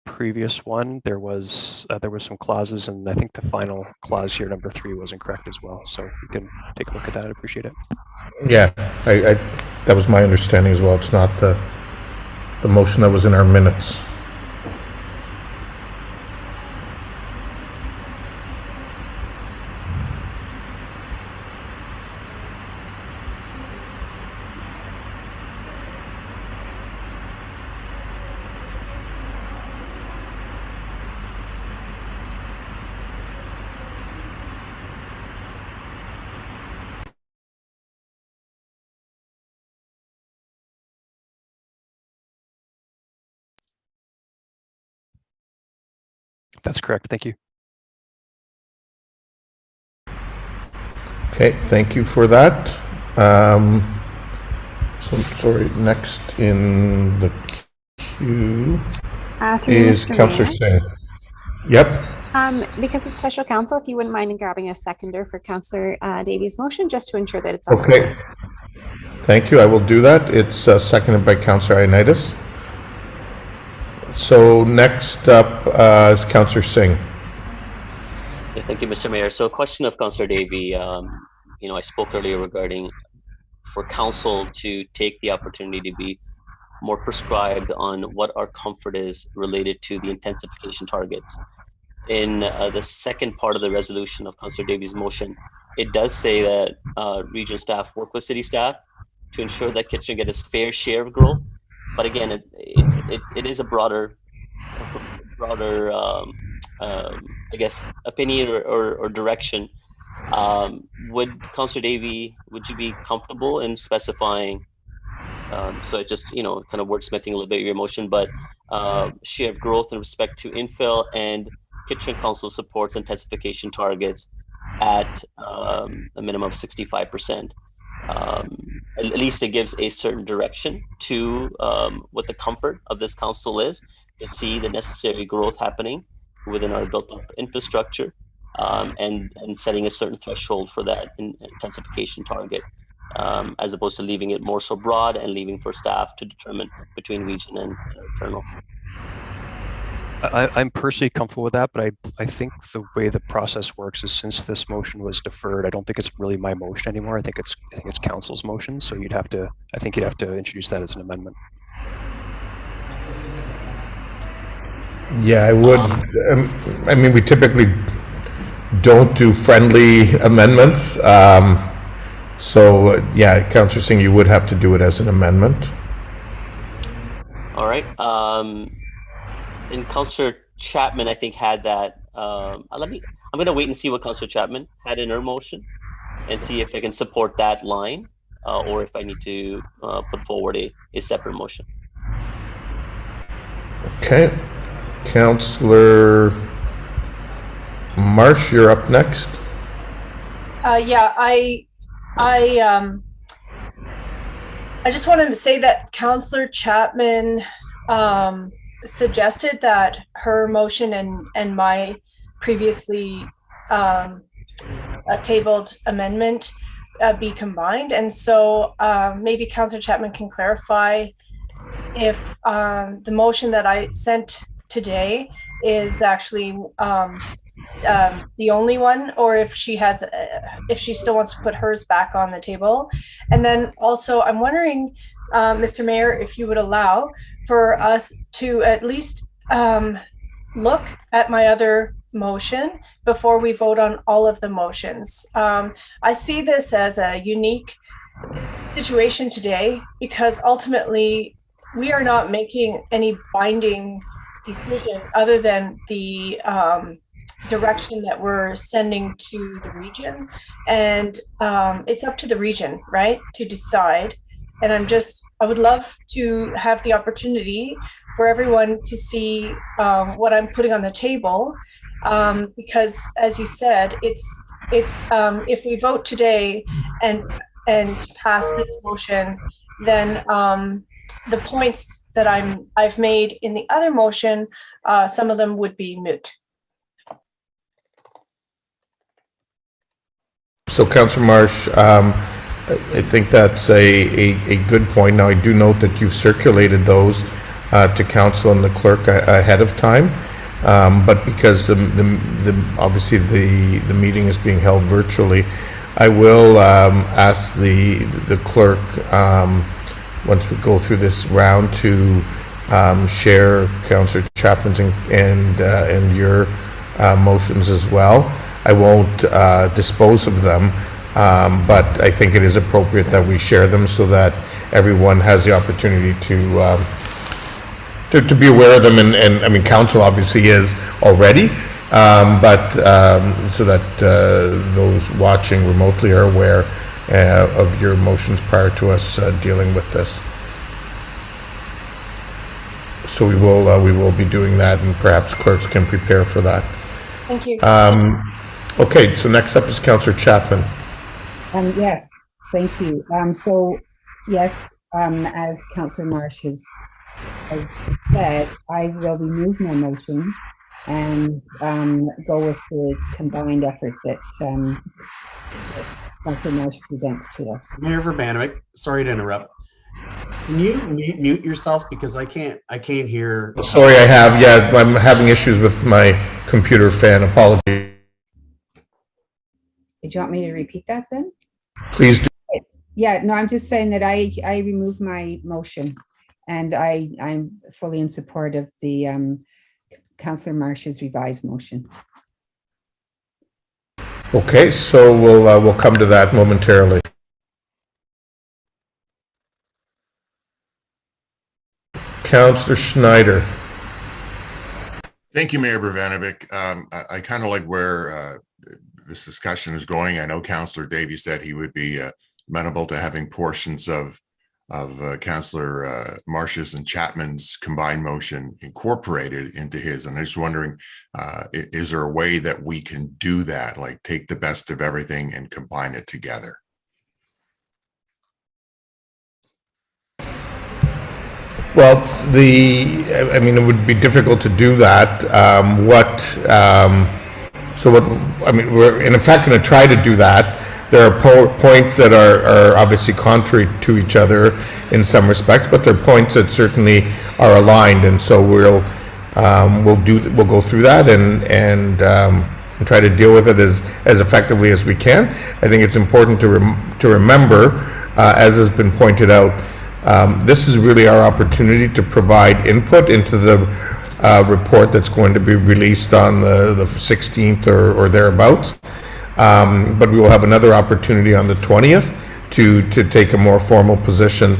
previous one. There was some clauses, and I think the final clause here, number 3, was incorrect as well. So if you can take a look at that, I'd appreciate it. Yeah, I that was my understanding as well. It's not the motion that was in our minutes. That's correct. Thank you. Okay, thank you for that. So sorry, next in the queue Through is Mr. Councillor Mayor. Singh. Yep. Because it's special counsel, if you wouldn't mind grabbing a seconder for Councillor Davies' motion, just to ensure that it's on. Okay. Thank you. I will do that. It's seconded by Councillor Ioannidis. So next up is Councillor Singh. Yeah, thank you, Mr. Mayor. So a question of Councillor Davey. I spoke earlier regarding for council to take the opportunity to be more prescribed on what our comfort is related to the intensification targets. In the second part of the resolution of Councillor Davey's motion, it does say that region staff work with city staff to ensure that Kitchener get its fair share of growth. But again, it is a broader I guess, opinion or direction. Would Councillor Davey, would you be comfortable in specifying? So I just kind of wordsmithing a little bit of your motion, but share of growth in respect to infill and Kitchener Council supports intensification targets at a minimum of 65%. At least it gives a certain direction to what the comfort of this council is to see the necessary growth happening within our built-up infrastructure, and setting a certain threshold for that intensification target, as opposed to leaving it more so broad and leaving for staff to determine between region and internal. I'm personally comfortable with that, but I think the way the process works is, since this motion was deferred, I don't think it's really my motion anymore. I think it's council's motion. So you'd have to introduce that as an amendment. Yeah, I would. I mean, we typically don't do friendly amendments. So yeah, Councillor Singh, you would have to do it as an amendment. All right. And Councillor Chapman, I think, had that. I'm going to wait and see what Councillor Chapman had in her motion, and see if I can support that line, or if I need to put forward a separate motion. Okay, Councillor Marsh, you're up next. Yeah, I just wanted to say that Councillor Chapman suggested that her motion and my previously tabled amendment be combined, and so maybe Councillor Chapman can clarify if the motion that I sent today is actually the only one, or if she has, if she still wants to put hers back on the table. And then also, I'm wondering, Mr. Mayor, if you would allow for us to at least look at my other motion before we vote on all of the motions. I see this as a unique situation today because ultimately we are not making any binding decision other than the direction that we're sending to the region. And it's up to the region, right, to decide. And I would love to have the opportunity for everyone to see what I'm putting on the table. Because as you said, if we vote today and pass this motion, then the points that I've made in the other motion, some of them would be moot. So Councillor Marsh, I think that's a good point. Now, I do note that you've circulated those to council and the clerk ahead of time, but because obviously the meeting is being held virtually, I will ask the clerk once we go through this round to share Councillor Chapman's and your motions as well. I won't dispose of them, but I think it is appropriate that we share them so that everyone has the opportunity to be aware of them, and I mean, council obviously is already, but so that those watching remotely are aware of your motions prior to us dealing with this. So we will be doing that, and perhaps clerks can prepare for that. Thank you. Okay, so next up is Councillor Chapman. Yes, thank you. So yes, as Councillor Marsh has said, I will remove my motion and go with the combined effort that Councillor Marsh presents to us. Mayor Urbanovic, sorry to interrupt. Can you mute yourself, because I can't hear. Sorry, I'm having issues with my computer fan. Apologies. Did you want me to repeat that then? Please do. Yeah, no, I'm just saying that I removed my motion, and I'm fully in support of the Councillor Marsh's revised motion. Okay, so we'll come to that momentarily. Councillor Schneider. Thank you, Mayor Urbanovic. I kind of like where this discussion is going. I know Councillor Davies said he would be amenable to having portions of Councillor Marsh's and Chapman's combined motion incorporated into his. And I'm just wondering, is there a way that we can do that, like take the best of everything and combine it together? Well, I mean, it would be difficult to do that. We're in effect going to try to do that. There are points that are obviously contrary to each other in some respects, but there are points that certainly are aligned, and so we'll go through that and try to deal with it as effectively as we can. I think it's important to remember, as has been pointed out, this is really our opportunity to provide input into the report that's going to be released on the 16th or thereabouts. But we will have another opportunity on the 20th to take a more formal position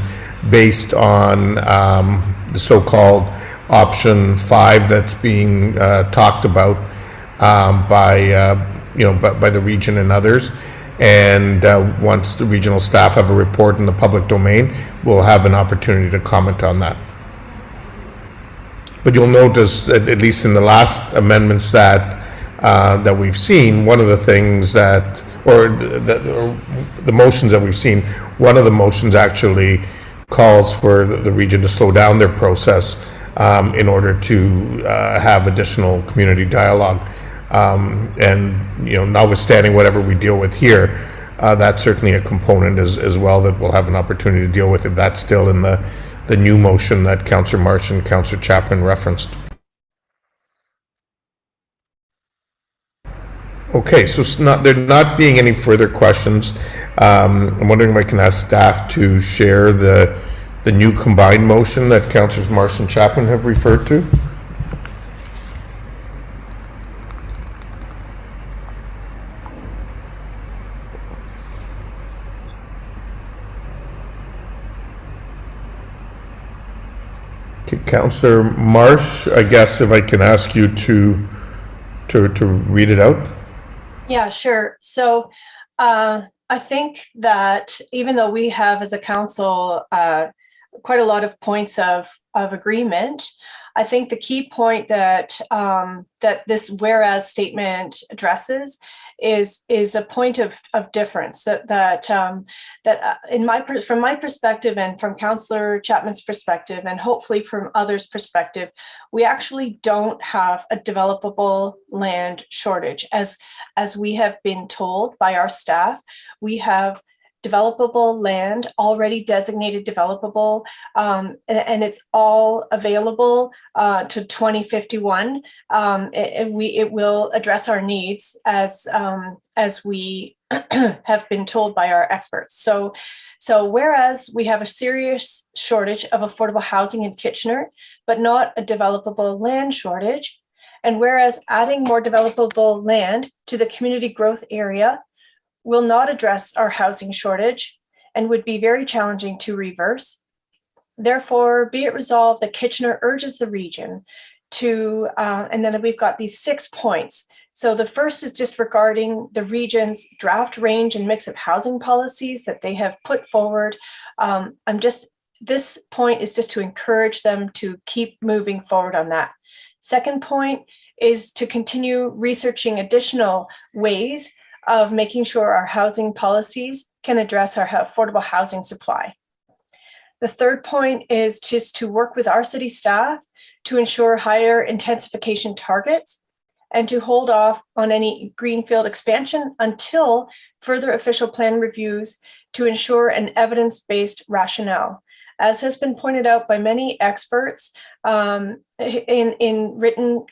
based on the so-called option 5 that's being talked about by the region and others. And once the regional staff have a report in the public domain, we'll have an opportunity to comment on that. But you'll notice that at least in the last amendments that we've seen, one of the things that, or the motions that we've seen, one of the motions actually calls for the region to slow down their process in order to have additional community dialogue. And notwithstanding whatever we deal with here, that's certainly a component as well that we'll have an opportunity to deal with if that's still in the new motion that Councillor Marsh and Councillor Chapman referenced. Okay, so there not being any further questions, I'm wondering if I can ask staff to share the new combined motion that Councillors Marsh and Chapman have referred to. Okay, Councillor Marsh, I guess if I can ask you to read it out. Yeah, sure. So I think that even though we have as a council quite a lot of points of agreement, I think the key point that that this whereas statement addresses is a point of difference that from my perspective and from Councillor Chapman's perspective and hopefully from others' perspective, we actually don't have a developable land shortage as we have been told by our staff. We have developable land, already designated developable, and it's all available to 2051. It will address our needs as we have been told by our experts. So whereas we have a serious shortage of affordable housing in Kitchener, but not a developable land shortage, and whereas adding more developable land to the community growth area will not address our housing shortage and would be very challenging to reverse. Therefore, be it resolved that Kitchener urges the region to, and then we've got these 6 points. So the first is just regarding the region's draft range and mix of housing policies that they have put forward. This point is just to encourage them to keep moving forward on that. Second point is to continue researching additional ways of making sure our housing policies can address our affordable housing supply. The third point is just to work with our city staff to ensure higher intensification targets and to hold off on any greenfield expansion until further official plan reviews to ensure an evidence-based rationale. As has been pointed out by many experts in written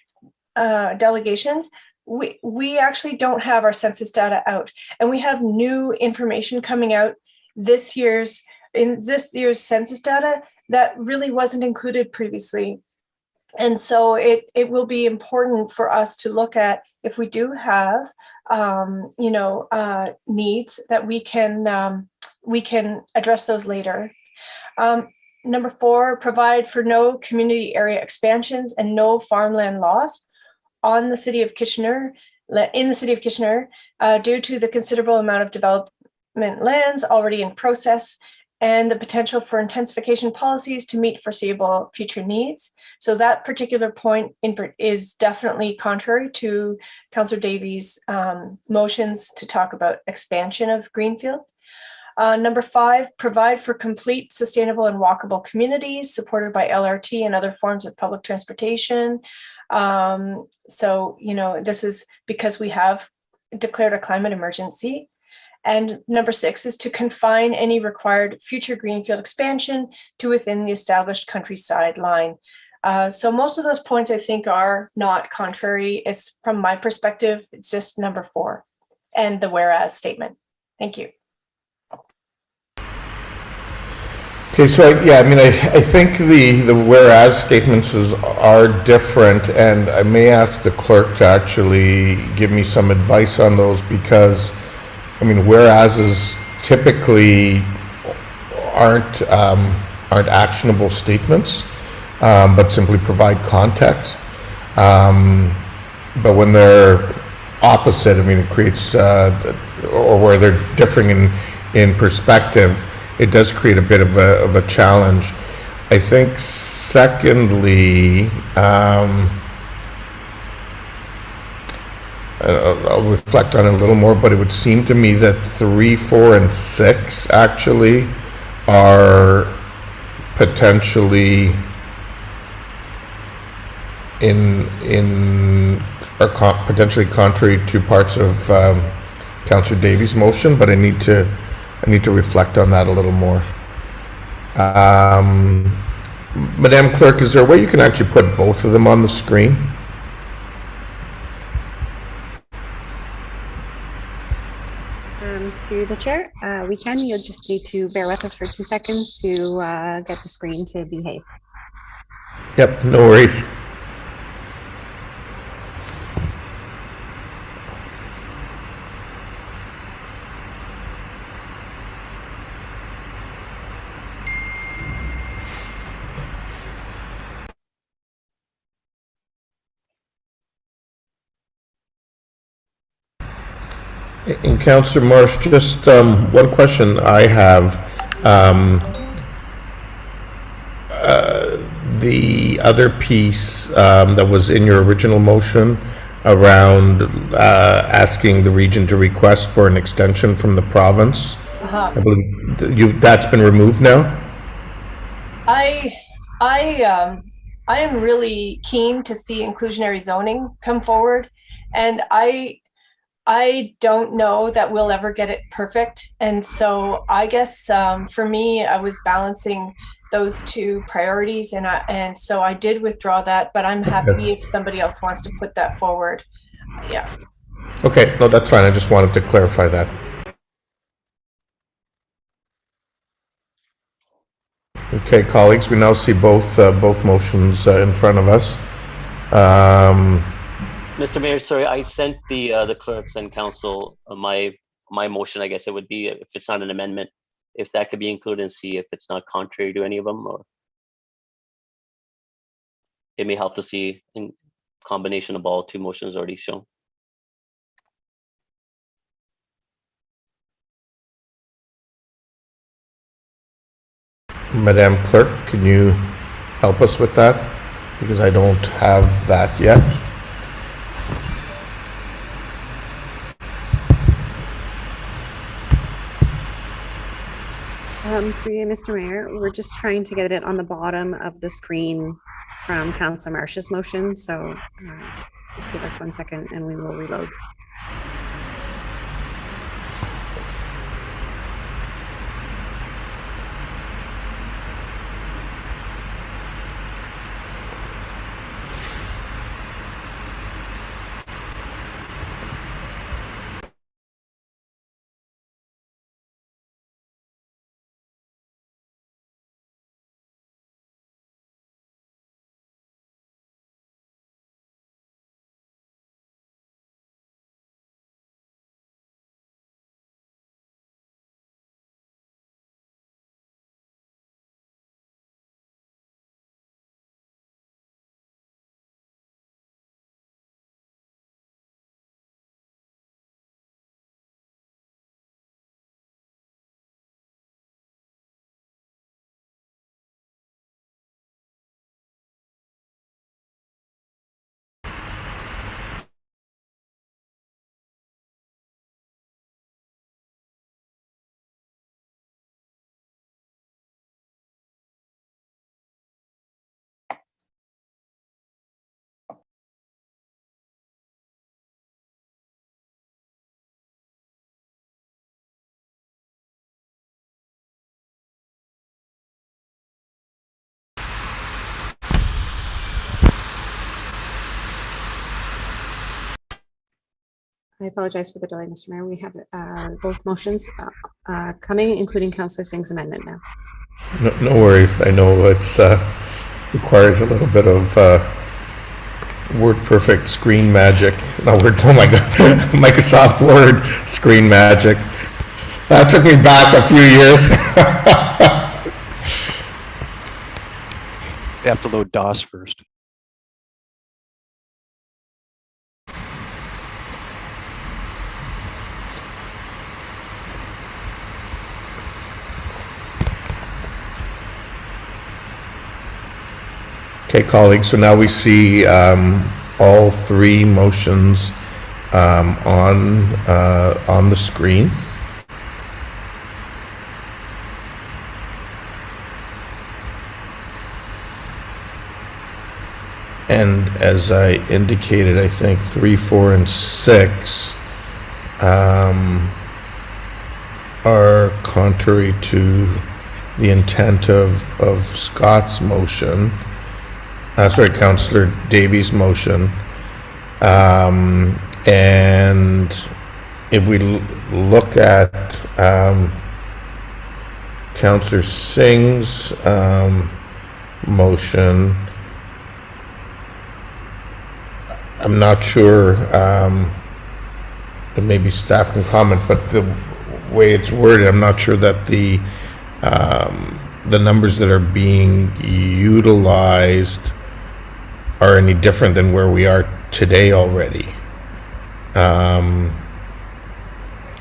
delegations, we actually don't have our census data out, and we have new information coming out in this year's census data that really wasn't included previously. And so it will be important for us to look at if we do have needs that we can address those later. Number 4, provide for no community area expansions and no farmland loss in the city of Kitchener, due to the considerable amount of development lands already in process and the potential for intensification policies to meet foreseeable future needs. So that particular point is definitely contrary to Councillor Davies' motions to talk about expansion of Greenfield. Number 5, provide for complete, sustainable, and walkable communities supported by LRT and other forms of public transportation. This is because we have declared a climate emergency. And number 6 is to confine any required future greenfield expansion to within the established countryside line. So most of those points I think are not contrary. It's from my perspective, it's just number 4 and the whereas statement. Thank you. Okay, so I think the whereas statements are different, and I may ask the clerk to actually give me some advice on those, because whereas typically aren't actionable statements, but simply provide context. But when they're opposite, it creates, or where they're differing in perspective, it does create a bit of a challenge. I think secondly, I'll reflect on it a little more, but it would seem to me that 3, 4, and 6 actually are potentially potentially contrary to parts of Councillor Davies' motion, but I need to reflect on that a little more. Madam Clerk, is there a way you can actually put both of them on the screen? Through the chair, we can. You'll just need to bear with us for 2 seconds to get the screen to behave. Yep, no worries. And Councillor Marsh, just one question I have. The other piece that was in your original motion around asking the region to request for an extension from the province, I believe that's been removed now? I am really keen to see inclusionary zoning come forward, and I don't know that we'll ever get it perfect. And so I guess for me, I was balancing those two priorities, and so I did withdraw that, but I'm happy if somebody else wants to put that forward. Yeah. Okay, no, that's fine. I just wanted to clarify that. Okay, colleagues, we now see both motions in front of us. Mr. Mayor, sorry, I sent the clerks and council my motion. I guess it would be, if it's not an amendment, if that could be included, and see if it's not contrary to any of them, or it may help to see in combination of all two motions already shown. Madam Clerk, can you help us with that? Because I don't have that yet. Through you, Mr. Mayor, we're just trying to get it on the bottom of the screen from Councillor Marsh's motion. So just give us 1 second and we will reload. I apologize for the delay, Mr. Mayor. We have both motions coming, including Councillor Singh's amendment now. No worries. I know it's requires a little bit of Word Perfect screen magic. No, oh my God, Microsoft Word screen magic. That took me back a few years. They have to load DOS first. Okay, colleagues, so now we see all three motions on the screen. And as I indicated, I think 3, 4, and 6 are contrary to the intent of Scott's motion. Sorry, Councillor Davies' motion. And if we look at Councillor Singh's motion, I'm not sure, and maybe staff can comment, but the way it's worded, I'm not sure that the numbers that are being utilized are any different than where we are today already.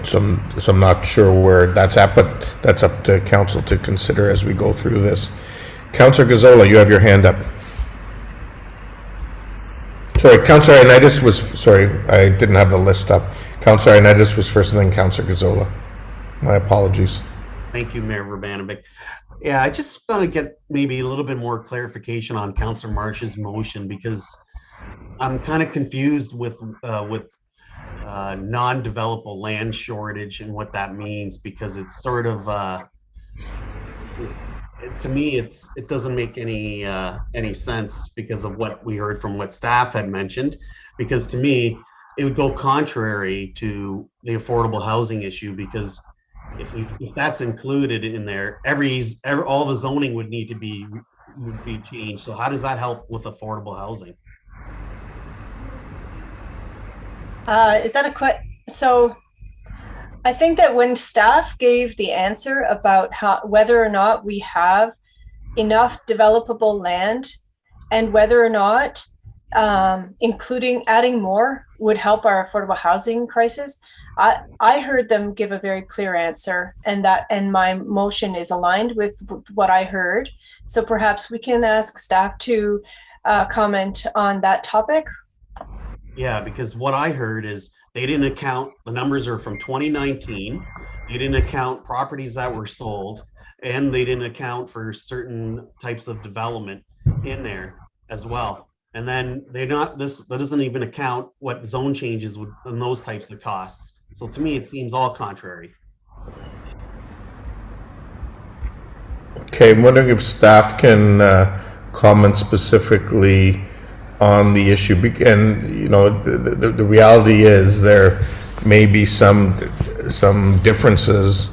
so I'm not sure where that's at, but that's up to council to consider as we go through this. Councillor Gazzola, you have your hand up. Sorry, Councillor Ioannidis was, sorry, I didn't have the list up. Councillor Ioannidis was first and then Councillor Gazzola. My apologies. Thank you, Mayor Urbanovic. Yeah, I just want to get maybe a little bit more clarification on Councillor Marsh's motion, because I'm kind of confused with non-developable land shortage and what that means, because it's sort of to me it doesn't make any sense because of what we heard from what staff had mentioned, because to me it would go contrary to the affordable housing issue, because if that's included in there, all the zoning would need to be changed. So how does that help with affordable housing? Is that so I think that when staff gave the answer about whether or not we have enough developable land and whether or not including adding more would help our affordable housing crisis, I heard them give a very clear answer, and my motion is aligned with what I heard. So perhaps we can ask staff to comment on that topic. Yeah, because what I heard is they didn't account, the numbers are from 2019. They didn't account properties that were sold, and they didn't account for certain types of development in there as well. And then that doesn't even account what zone changes would and those types of costs. So to me, it seems all contrary. Okay, I'm wondering if staff can comment specifically on the issue, and you know, the reality is there may be some differences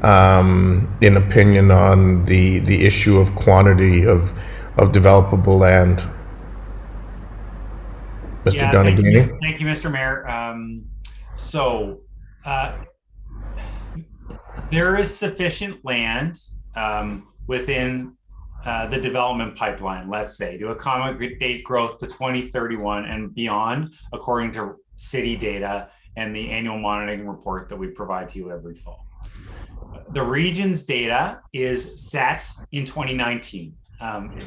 in opinion on the issue of quantity of developable land. Mr. Donaghy. Thank you, Mr. Mayor. There is sufficient land within the development pipeline, let's say, to accommodate growth to 2031 and beyond, according to city data and the annual monitoring report that we provide to you every fall. The region's data is set in 2019.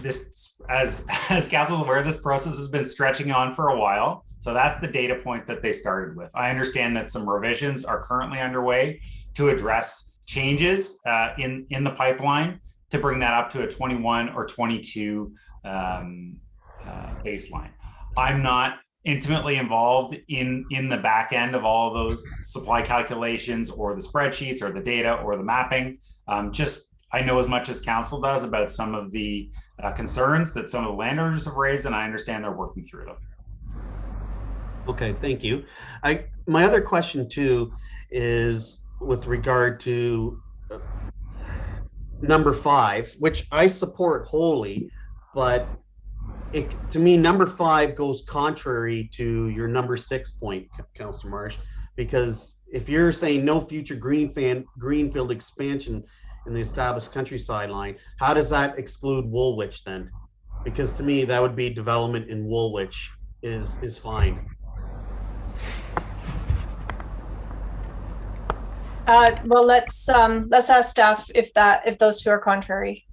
This, as council is aware, this process has been stretching on for a while. So that's the data point that they started with. I understand that some revisions are currently underway to address changes in the pipeline to bring that up to a 21 or 22 baseline. I'm not intimately involved in the back end of all of those supply calculations or the spreadsheets or the data or the mapping. I know as much as council does about some of the concerns that some of the landowners have raised, and I understand they're working through them. Okay, thank you. My other question too is with regard to number 5, which I support wholly, but to me, number 5 goes contrary to your number 6 point, Councillor Marsh, because if you're saying no future greenfield expansion in the established countryside line, how does that exclude Woolwich then? Because to me, that would be development in Woolwich is fine. Well, let's ask staff if those two are contrary.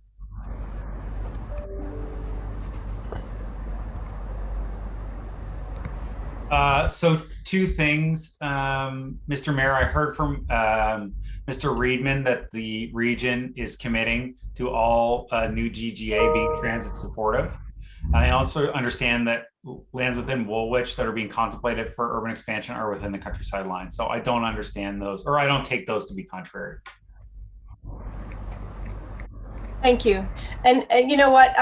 So two things, Mr. Mayor, I heard from Mr. Reedman that the region is committing to all new GGA being transit supportive. And I also understand that lands within Woolwich that are being contemplated for urban expansion are within the countryside line. So I don't understand those, or I don't take those to be contrary. Thank you. And you know what?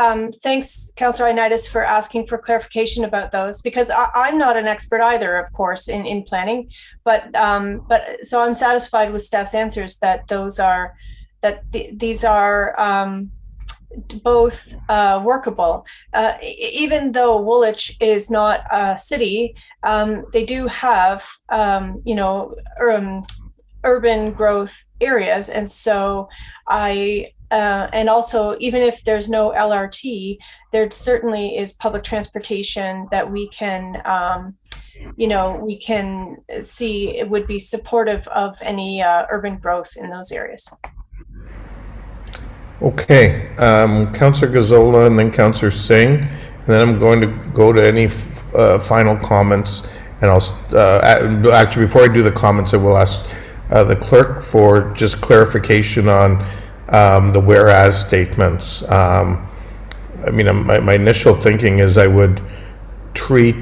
Thanks, Councillor Ioannidis, for asking for clarification about those, because I'm not an expert either, of course, in planning, but so I'm satisfied with staff's answers that these are both workable. Even though Woolwich is not a city, they do have urban growth areas, and so and also, even if there's no LRT, there certainly is public transportation that we can we can see it would be supportive of any urban growth in those areas. Okay, Councillor Gazzola and then Councillor Singh, and then I'm going to go to any final comments, and I'll actually, before I do the comments, I will ask the clerk for just clarification on the whereas statements. I mean, my initial thinking is I would treat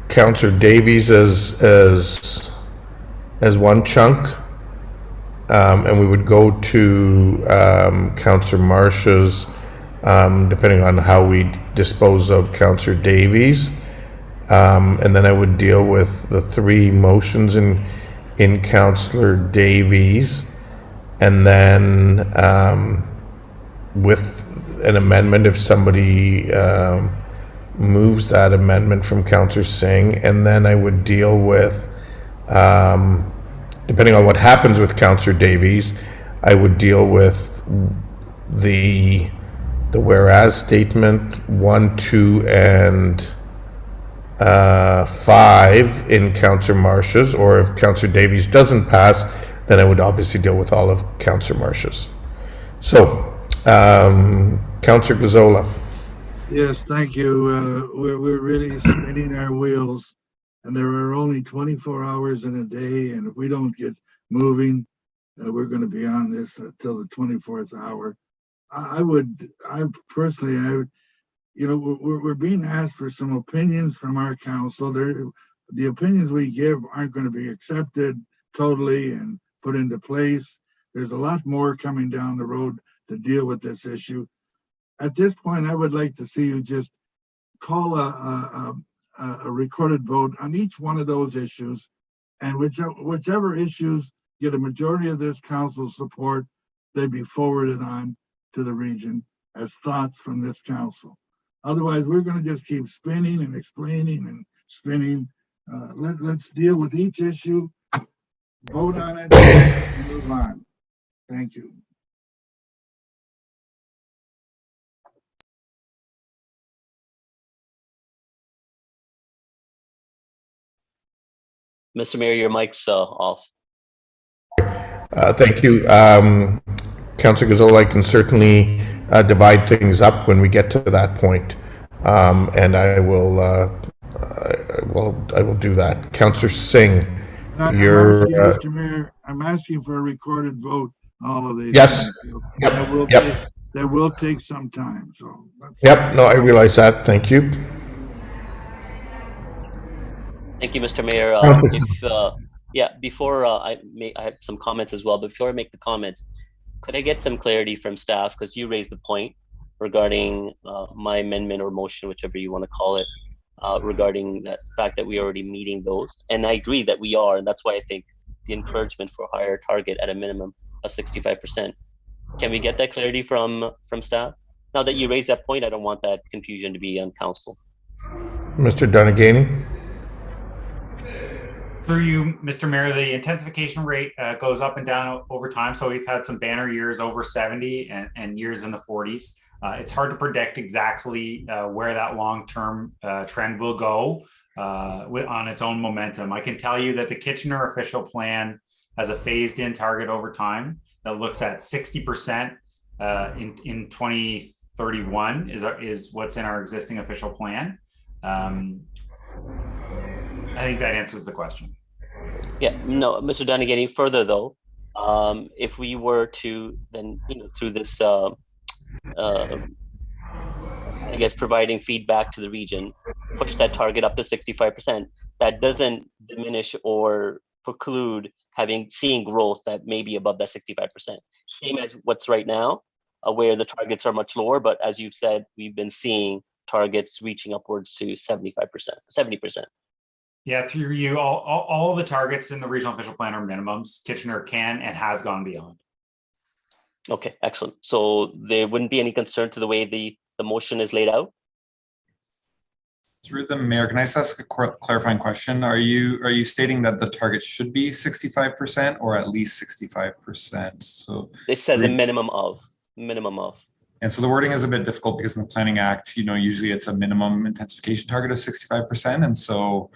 Councillor Davies as one chunk, and we would go to Councillor Marsh's, depending on how we dispose of Councillor Davies, and then I would deal with the three motions in Councillor Davies, and then with an amendment if somebody moves that amendment from Councillor Singh, and then I would deal with, depending on what happens with Councillor Davies, I would deal with the whereas statement 1, 2, and 5 in Councillor Marsh's, or if Councillor Davies doesn't pass, then I would obviously deal with all of Councillor Marsh's. So, Councillor Gazzola. Yes, thank you. We're really spinning our wheels, and there are only 24 hours in a day, and if we don't get moving, we're going to be on this until the 24th hour. We're being asked for some opinions from our council. The opinions we give aren't going to be accepted totally and put into place. There's a lot more coming down the road to deal with this issue. At this point, I would like to see you just call a recorded vote on each one of those issues, and whichever issues get a majority of this council's support, they be forwarded on to the region as thoughts from this council. Otherwise, we're going to just keep spinning and explaining and spinning. Let's deal with each issue, vote on it, and move on. Thank you. Mr. Mayor, your mic's off. Thank you. Councillor Gazzola, I can certainly divide things up when we get to that point, and I will do that. Councillor Singh, Mr. Mayor, I'm asking for a recorded vote on all of these. Yes. That will take some time, so. Yep, no, I realize that. Thank you. Thank you, Mr. Mayor. Before I have some comments as well. Before I make the comments, could I get some clarity from staff? Because you raised the point regarding my amendment or motion, whichever you want to call it, regarding that fact that we are already meeting those. And I agree that we are, and that's why I think the encouragement for a higher target at a minimum of 65%. Can we get that clarity from staff? Now that you raised that point, I don't want that confusion to be on council. Mr. Donaghy. Through you, Mr. Mayor, the intensification rate goes up and down over time. So we've had some banner years over 70 and years in the 40s. It's hard to predict exactly where that long-term trend will go on its own momentum. I can tell you that the Kitchener official plan has a phased-in target over time that looks at 60% in 2031 is what's in our existing official plan. I think that answers the question. Yeah, no, Mr. Donaghy, further though, if we were to then, through this, I guess, providing feedback to the region, push that target up to 65%, that doesn't diminish or preclude seeing growth that may be above that 65%. Same as what's right now, where the targets are much lower, but as you've said, we've been seeing targets reaching upwards to 75%, 70%. Yeah, through you, all the targets in the regional official plan are minimums. Kitchener can and has gone beyond. Okay, excellent. So there wouldn't be any concern to the way the motion is laid out? Through the mayor, can I just ask a clarifying question? Are you stating that the target should be 65% or at least 65%? So this says a minimum of. And so the wording is a bit difficult because in the Planning Act, usually it's a minimum intensification target of 65%. And so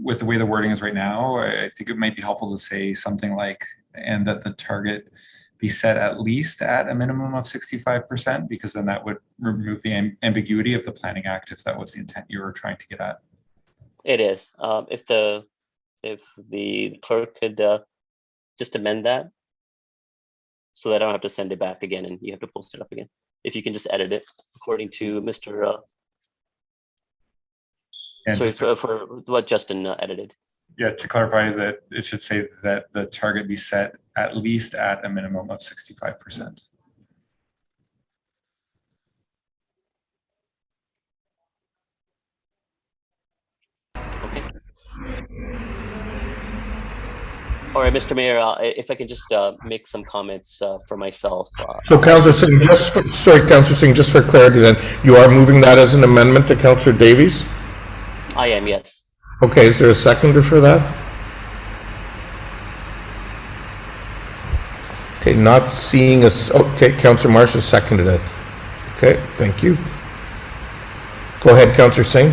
with the way the wording is right now, I think it might be helpful to say something like, and that the target be set at least at a minimum of 65%, because then that would remove the ambiguity of the Planning Act, if that was the intent you were trying to get at. It is. If the clerk could just amend that so that I don't have to send it back again and you have to post it up again. If you can just edit it according to Mr. And sorry, just to, for what Justin edited. yeah, to clarify that it should say that the target be set at least at a minimum of 65%. Okay. All right, Mr. Mayor, if I could just make some comments for myself. So Councillor Singh, Councillor Singh, just for clarity then, you are moving that as an amendment to Councillor Davies? I am, yes. Okay, is there a seconder for that? Okay, not seeing us. Okay, Councillor Marsh has seconded it. Okay, thank you. Go ahead, Councillor Singh.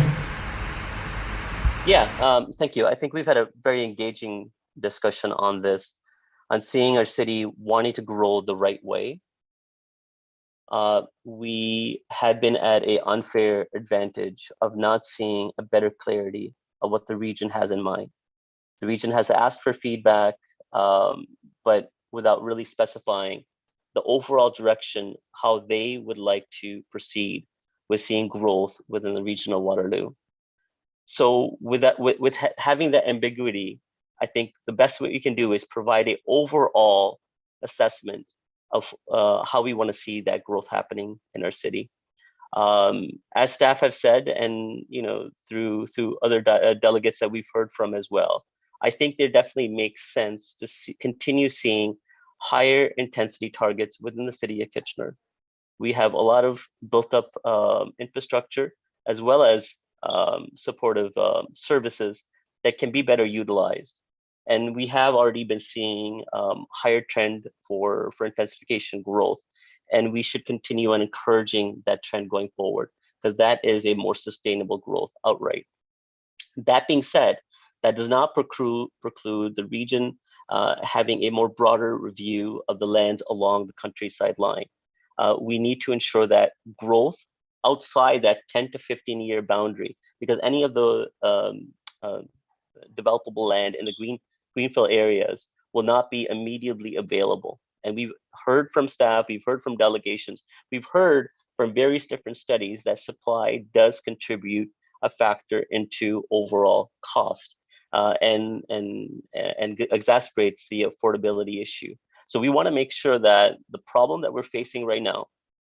Yeah, thank you. I think we've had a very engaging discussion on this, on seeing our city wanting to grow the right way. We had been at an unfair advantage of not seeing a better clarity of what the region has in mind. The region has asked for feedback, but without really specifying the overall direction, how they would like to proceed with seeing growth within the region of Waterloo. So with that, with having that ambiguity, I think the best way we can do is provide an overall assessment of how we want to see that growth happening in our city. As staff have said, and through other delegates that we've heard from as well, I think there definitely makes sense to continue seeing higher intensity targets within the city of Kitchener. We have a lot of built up infrastructure, as well as supportive services that can be better utilized. And we have already been seeing higher trend for intensification growth. And we should continue on encouraging that trend going forward, because that is a more sustainable growth outright. That being said, that does not preclude the region having a more broader review of the lands along the countryside line. We need to ensure that growth outside that 10 to 15 year boundary, because any of the developable land in the greenfield areas will not be immediately available. And we've heard from staff, we've heard from delegations, we've heard from various different studies that supply does contribute a factor into overall cost and exacerbates the affordability issue. So we want to make sure that the problem that we're facing right now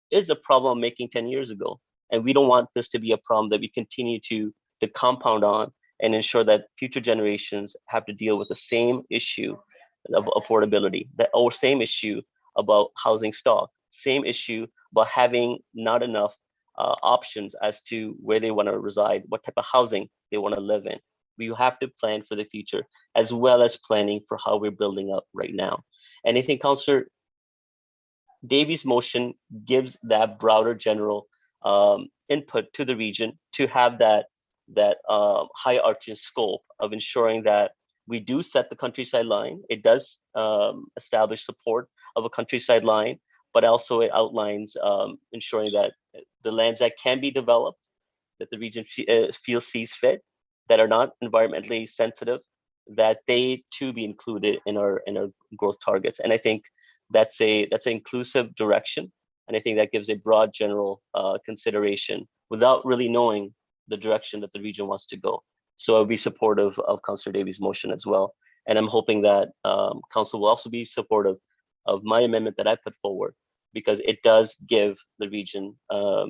is the problem making 10 years ago. And we don't want this to be a problem that we continue to compound on and ensure that future generations have to deal with the same issue of affordability, or same issue about housing stock, same issue about having not enough options as to where they want to reside, what type of housing they want to live in. We have to plan for the future, as well as planning for how we're building up right now. And I think Councillor Davies' motion gives that broader general input to the region to have that high arching scope of ensuring that we do set the countryside line. It does establish support of a countryside line, but also it outlines ensuring that the lands that can be developed, that the region sees fit, that are not environmentally sensitive, that they too be included in our growth targets. And I think that's an inclusive direction. And I think that gives a broad general consideration without really knowing the direction that the region wants to go. So I'll be supportive of Councillor Davies' motion as well. And I'm hoping that Council will also be supportive of my amendment that I put forward, because it does give the region a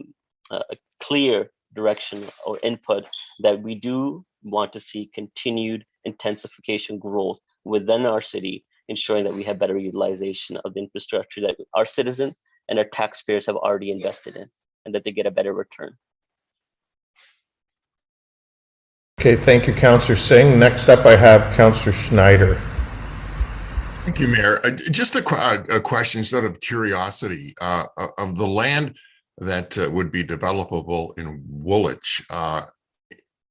clear direction or input that we do want to see continued intensification growth within our city, ensuring that we have better utilization of the infrastructure that our citizens and our taxpayers have already invested in, and that they get a better return. Okay, thank you, Councillor Singh. Next up, I have Councillor Schneider. Thank you, Mayor. Just a question, sort of curiosity, of the land that would be developable in Woolwich.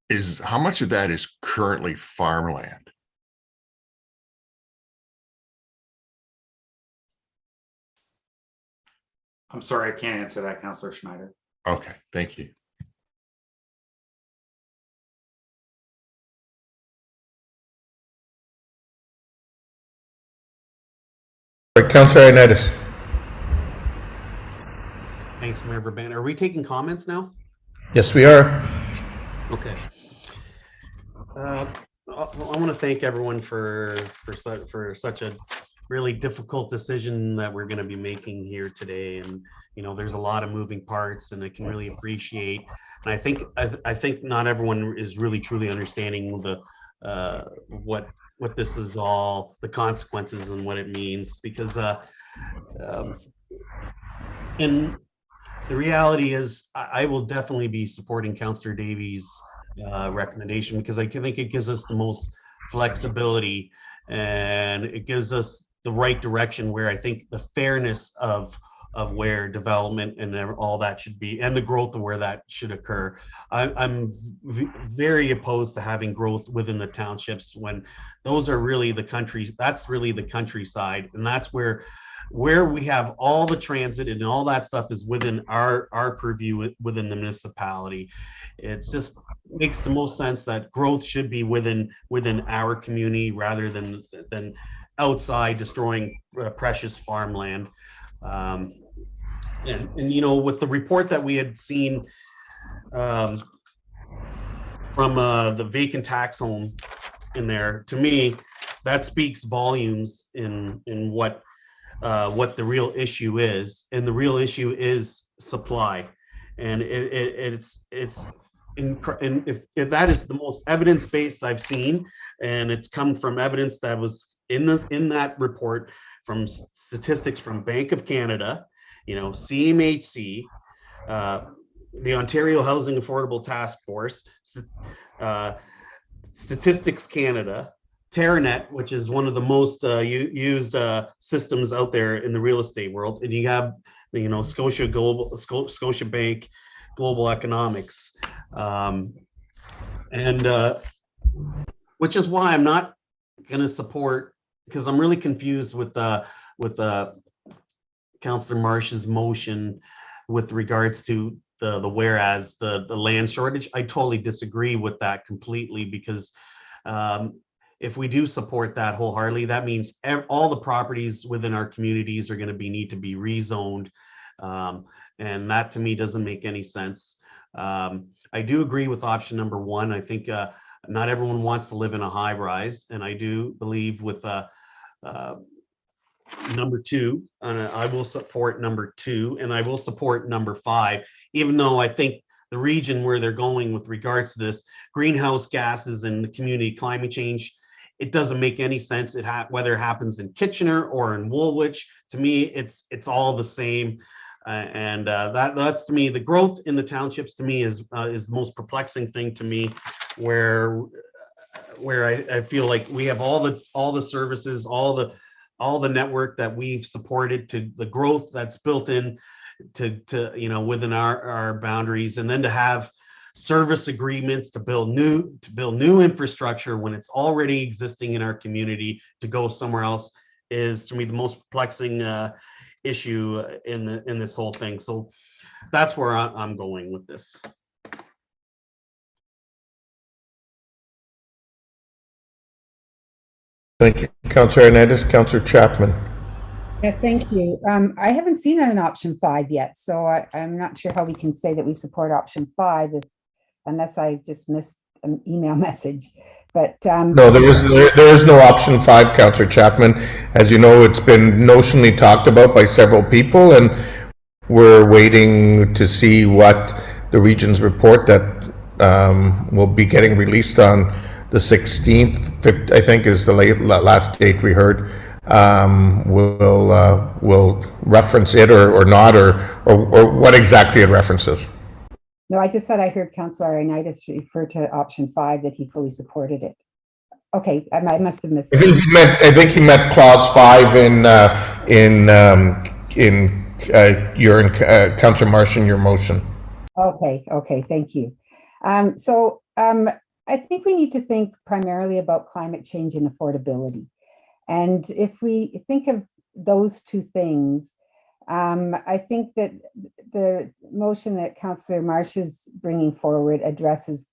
is how much of that is currently farmland? I'm sorry, I can't answer that, Councillor Schneider. Okay, thank you. All right, Councillor Ioannidis. Thanks, Mayor Verban. Are we taking comments now? Yes, we are. Okay. I want to thank everyone for such a really difficult decision that we're going to be making here today. And there's a lot of moving parts, and I can really appreciate. And I think not everyone is really truly understanding the what this is all, the consequences and what it means, because and the reality is I will definitely be supporting Councillor Davies' recommendation, because I think it gives us the most flexibility, and it gives us the right direction where I think the fairness of where development and all that should be, and the growth of where that should occur. I'm very opposed to having growth within the townships when those are really the countries. That's really the countryside, and that's where we have all the transit and all that stuff is within our purview within the municipality. It's just makes the most sense that growth should be within our community rather than outside destroying precious farmland. And with the report that we had seen from the vacant tax home in there, to me, that speaks volumes in what the real issue is. And the real issue is supply. And if that is the most evidence-based I've seen, and it's come from evidence that was in that report from statistics from Bank of Canada, CMHC, the Ontario Housing Affordable Task Force, Statistics Canada, Terranet, which is one of the most used systems out there in the real estate world, and you have Scotiabank Global Economics, and which is why I'm not going to support, because I'm really confused with Councillor Marsh's motion with regards to the whereas the land shortage. I totally disagree with that completely, because if we do support that wholeheartedly, that means all the properties within our communities are going to need to be rezoned, and that to me doesn't make any sense. I do agree with option number one. I think not everyone wants to live in a high rise, and I do believe with number two, and I will support number two, and I will support number 5, even though I think the region where they're going with regards to this greenhouse gases and the community climate change, it doesn't make any sense. Whether it happens in Kitchener or in Woolwich, to me, it's all the same. And that's to me, the growth in the townships to me is the most perplexing thing to me, where I feel like we have all the services, all the network that we've supported, to the growth that's built in to within our boundaries, and then to have service agreements to build new infrastructure when it's already existing in our community to go somewhere else is, to me, the most perplexing issue in this whole thing. So that's where I'm going with this. Thank you, Councillor Ioannidis. Councillor Chapman. Yeah, thank you. I haven't seen an option 5 yet, so I'm not sure how we can say that we support option 5 unless I just missed an email message. But no, there is no option 5, Councillor Chapman. As you know, it's been notionally talked about by several people, and we're waiting to see what the region's report that will be getting released on the 16th, I think is the last date we heard. Will reference it or not, or what exactly it references. No, I just thought I heard Councillor Ioannidis refer to option 5, that he fully supported it. Okay, I must have missed it. I think he meant clause 5 in your Councillor Marsh in your motion. Okay, thank you. I think we need to think primarily about climate change and affordability. And if we think of those two things, I think that the motion that Councillor Marsh is bringing forward addresses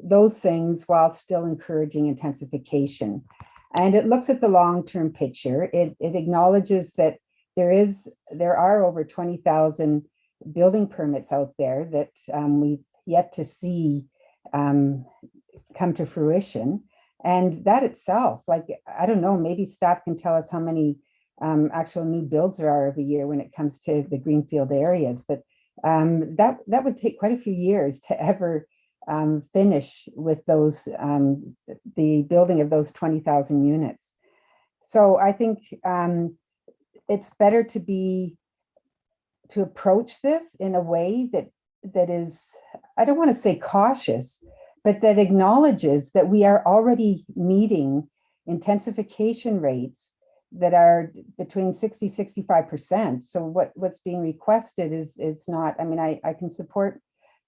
those things while still encouraging intensification. And it looks at the long-term picture. It acknowledges that there are over 20,000 building permits out there that we've yet to see come to fruition. And that itself, like, I don't know, maybe staff can tell us how many actual new builds there are every year when it comes to the greenfield areas, but that would take quite a few years to ever finish with those, the building of those 20,000 units. So I think it's better to approach this in a way that is, I don't want to say cautious, but that acknowledges that we are already meeting intensification rates that are between 60-65%. So what's being requested is not, I mean, I can support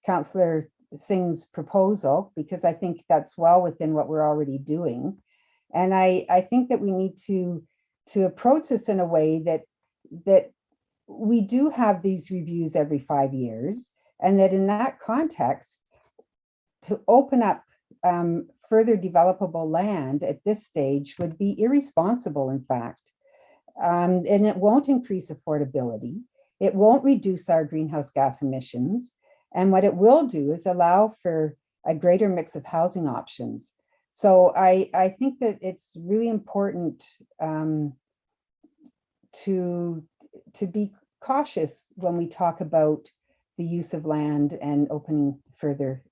Councillor Singh's proposal because I think that's well within what we're already doing. And I think that we need to approach this in a way that we do have these reviews every 5 years, and that in that context, to open up further developable land at this stage would be irresponsible, in fact. And it won't increase affordability. It won't reduce our greenhouse gas emissions. And what it will do is allow for a greater mix of housing options. So I think that it's really important to be cautious when we talk about the use of land and opening further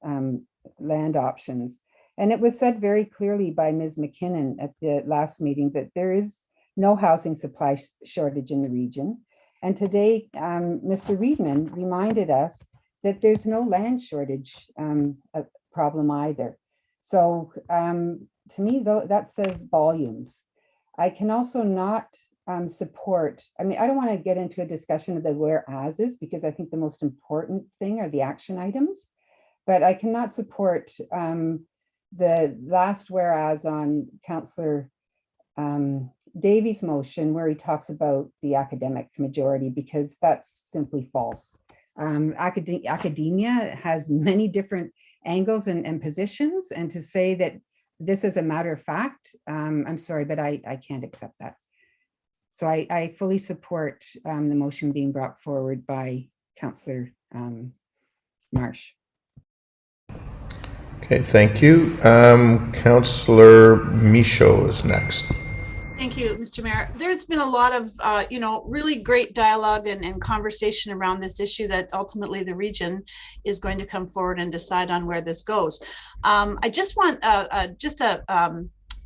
land options. And it was said very clearly by Ms. McKinnon at the last meeting that there is no housing supply shortage in the region. And today, Mr. Reedman reminded us that there's no land shortage problem either. So to me, though, that says volumes. I can also not support, I mean, I don't want to get into a discussion of the whereases because I think the most important thing are the action items, but I cannot support the last whereas on Councillor Davies' motion where he talks about the academic majority, because that's simply false. Academia has many different angles and positions, and to say that this is a matter of fact, I'm sorry, but I can't accept that. So I fully support the motion being brought forward by Councillor Marsh. Okay, thank you. Councillor Michaud is next. Thank you, Mr. Mayor. There's been a lot of, really great dialogue and conversation around this issue that ultimately the region is going to come forward and decide on where this goes. I just want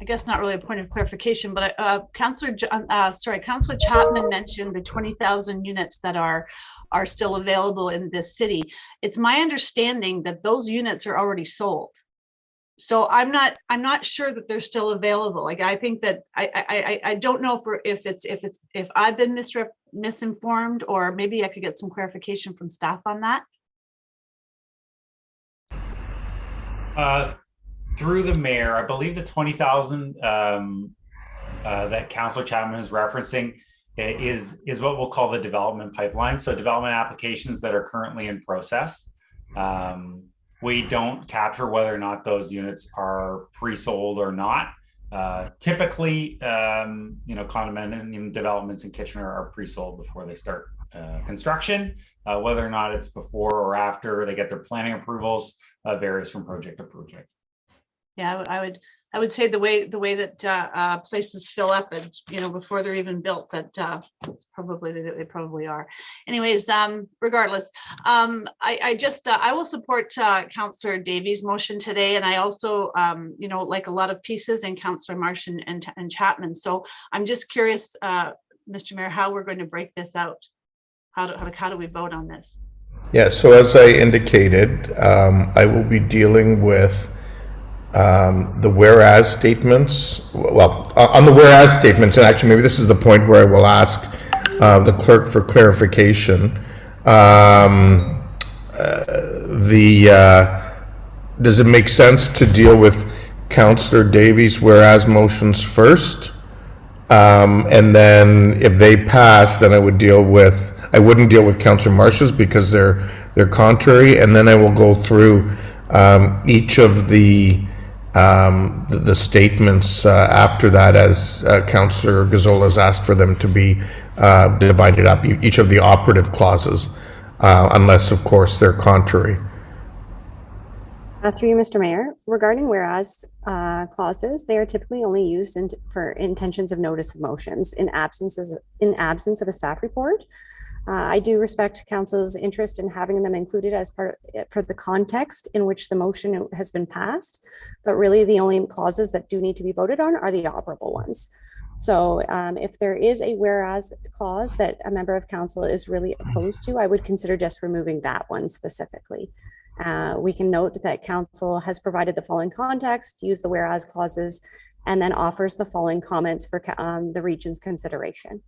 I guess not really a point of clarification, but Councillor Chapman mentioned the 20,000 units that are still available in this city. It's my understanding that those units are already sold. So I'm not sure that they're still available. Like, I think that I don't know if I've been misinformed, or maybe I could get some clarification from staff on that. Through the mayor, I believe the 20,000 that Councillor Chapman is referencing is what we'll call the development pipeline. So development applications that are currently in process. We don't capture whether or not those units are pre-sold or not. Typically, condominium developments in Kitchener are pre-sold before they start construction. Whether or not it's before or after they get their planning approvals varies from project to project. Yeah, I would say the way that places fill up, and before they're even built, that they probably are. Anyways, regardless, I will support Councillor Davies' motion today, and I also like a lot of pieces in Councillor Marsh and Chapman. So I'm just curious, Mr. Mayor, how we're going to break this out. How do we vote on this? Yeah. So as I indicated, I will be dealing with the whereas statements. Well, on the whereas statements, and actually maybe this is the point where I will ask the clerk for clarification. does it make sense to deal with Councillor Davies' whereas motions first? And then if they pass, then I wouldn't deal with Councillor Marsh's because they're contrary, and then I will go through each of the statements after that, as Councillor Gazzola has asked for them to be divided up, each of the operative clauses, unless, of course, they're contrary. Through you, Mr. Mayor, regarding whereas clauses, they are typically only used for intentions of notice of motions in absence of a staff report. I do respect council's interest in having them included as part for the context in which the motion has been passed, but really the only clauses that do need to be voted on are the operable ones. So if there is a whereas clause that a member of council is really opposed to, I would consider just removing that one specifically. We can note that council has provided the following context, use the whereas clauses, and then offers the following comments for the region's consideration.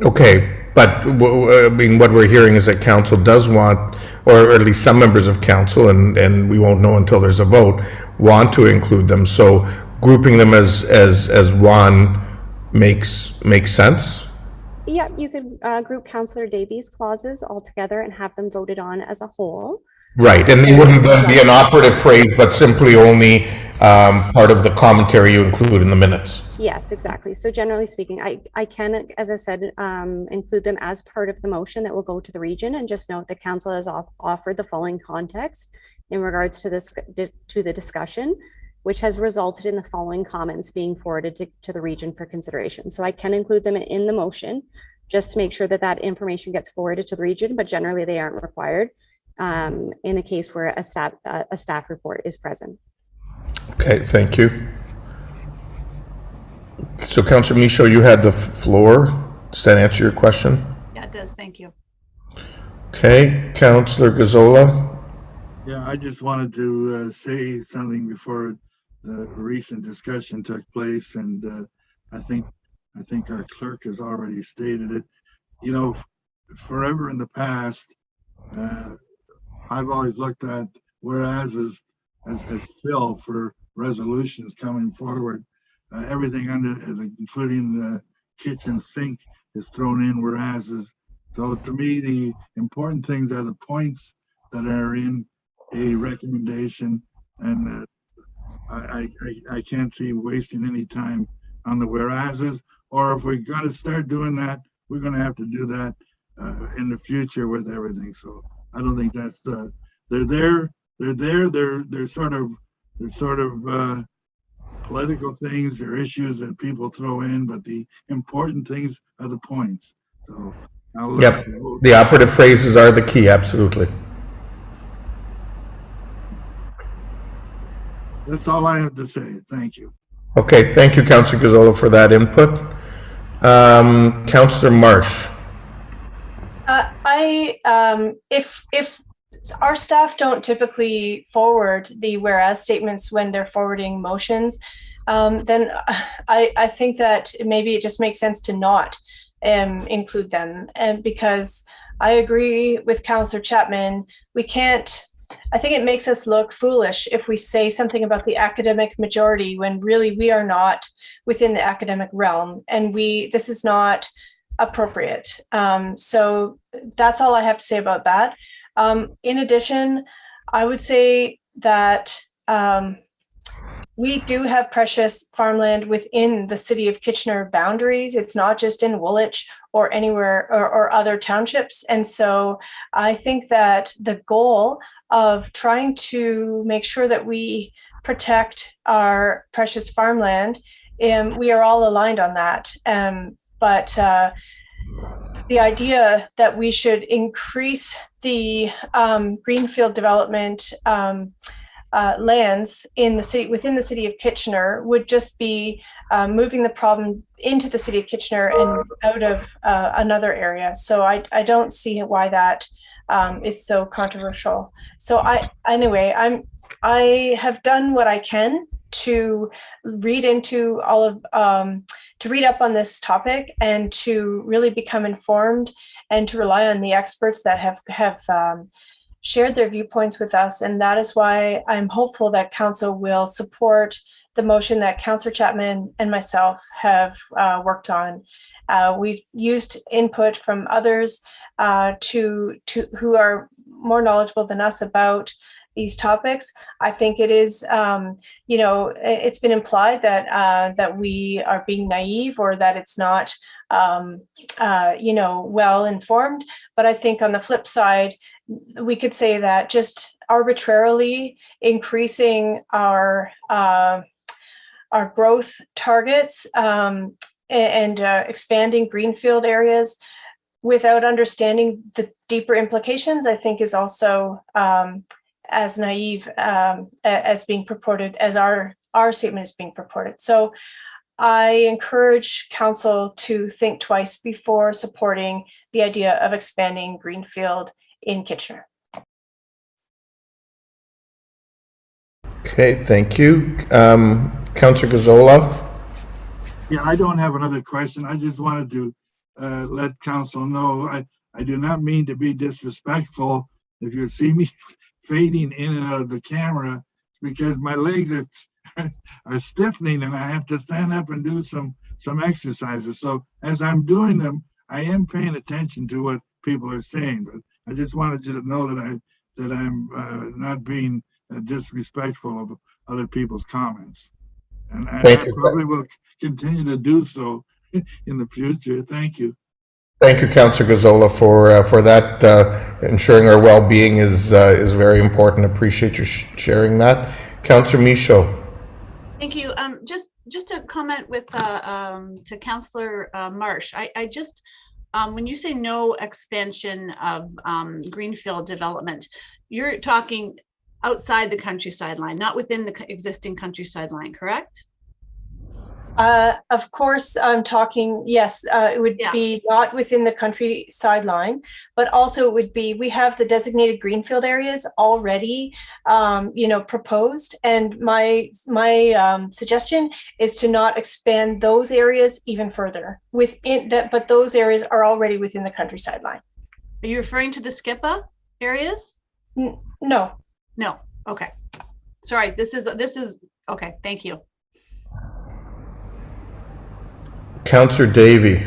Okay, but I mean, what we're hearing is that council does want, or at least some members of council, and we won't know until there's a vote, want to include them. So grouping them as one makes sense. Yeah, you could group Councillor Davies' clauses all together and have them voted on as a whole. Right, and it wouldn't then be an operative phrase, but simply only part of the commentary you include in the minutes. Yes, exactly. So generally speaking, I can, as I said, include them as part of the motion that will go to the region, and just note that council has offered the following context in regards to this to the discussion, which has resulted in the following comments being forwarded to the region for consideration. So I can include them in the motion just to make sure that that information gets forwarded to the region, but generally they aren't required in the case where a staff report is present. Okay, thank you. So Councillor Michaud, you had the floor. Does that answer your question? Yeah, it does. Thank you. Okay, Councillor Gazzola. Yeah, I just wanted to say something before the recent discussion took place, and I think our clerk has already stated it. You know, forever in the past, I've always looked at whereas as fill for resolutions coming forward. Everything under, including the kitchen sink, is thrown in whereases. So to me, the important things are the points that are in a recommendation, and I can't see wasting any time on the whereases. Or if we're going to start doing that, we're going to have to do that in the future with everything. So I don't think that's they're there. They're sort of political things. They're issues that people throw in, but the important things are the points. So Yep, the operative phrases are the key. Absolutely. That's all I have to say. Thank you. Okay, thank you, Councillor Gazzola, for that input. Councillor Marsh. If our staff don't typically forward the whereas statements when they're forwarding motions, then I think that maybe it just makes sense to not include them. And because I agree with Councillor Chapman, we can't, I think it makes us look foolish if we say something about the academic majority when really we are not within the academic realm, and this is not appropriate. So that's all I have to say about that. In addition, I would say that we do have precious farmland within the city of Kitchener boundaries. It's not just in Woolwich or anywhere or other townships. And so I think that the goal of trying to make sure that we protect our precious farmland, we are all aligned on that. But the idea that we should increase the greenfield development lands in the city, within the city of Kitchener, would just be moving the problem into the city of Kitchener and out of another area. So I don't see why that is so controversial. So I have done what I can to read into all of read up on this topic and to really become informed and to rely on the experts that have shared their viewpoints with us. And that is why I'm hopeful that council will support the motion that Councillor Chapman and myself have worked on. We've used input from others who are more knowledgeable than us about these topics. I think it is, it's been implied that we are being naive or that it's not, well informed. But I think on the flip side, we could say that just arbitrarily increasing our growth targets and expanding greenfield areas without understanding the deeper implications, I think is also as naive as being purported, as our statement is being purported. So I encourage council to think twice before supporting the idea of expanding greenfield in Kitchener. Okay, thank you. Councillor Gazzola. Yeah, I don't have another question. I just wanted to let council know I do not mean to be disrespectful. If you see me fading in and out of the camera, because my legs are stiffening and I have to stand up and do some exercises. So as I'm doing them, I am paying attention to what people are saying. But I just wanted you to know that I'm not being disrespectful of other people's comments. And I probably will continue to do so in the future. Thank you. Thank you, Councillor Gazzola, for that. Ensuring our well-being is very important. Appreciate you sharing that. Councillor Michaud. Thank you. Just to comment with to Councillor Marsh, I just when you say no expansion of greenfield development, you're talking outside the countryside line, not within the existing countryside line, correct? Of course, I'm talking, yes, it would be not within the countryside line, but also it would be, we have the designated greenfield areas already, proposed. And my suggestion is to not expand those areas even further within that, but those areas are already within the countryside line. Are you referring to the SCIPA areas? No. No. Okay. Sorry. This is okay. Thank you. Councillor Davey.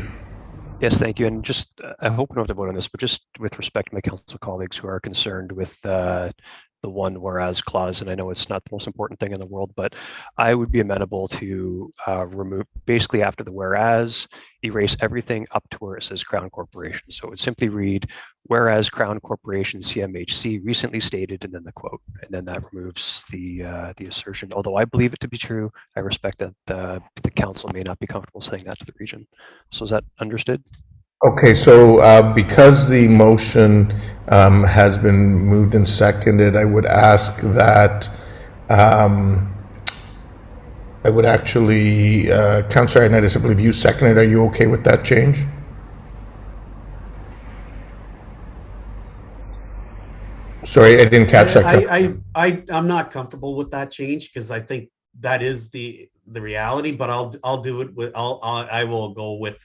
Yes, thank you. And just, I hope we don't have to vote on this, but just with respect to my council colleagues who are concerned with the one whereas clause, and I know it's not the most important thing in the world, but I would be amenable to remove, basically after the whereas, erase everything up to where it says Crown Corporation. So it would simply read, whereas Crown Corporation CMHC recently stated, and then the quote, and then that removes the assertion. Although I believe it to be true, I respect that the council may not be comfortable saying that to the region. So is that understood? Okay, so because the motion has been moved and seconded, I would ask that I would actually, Councillor Ioannidis, I believe you seconded. Are you okay with that change? Sorry, I didn't catch that. I'm not comfortable with that change because I think that is the reality. But I'll do it with I will go with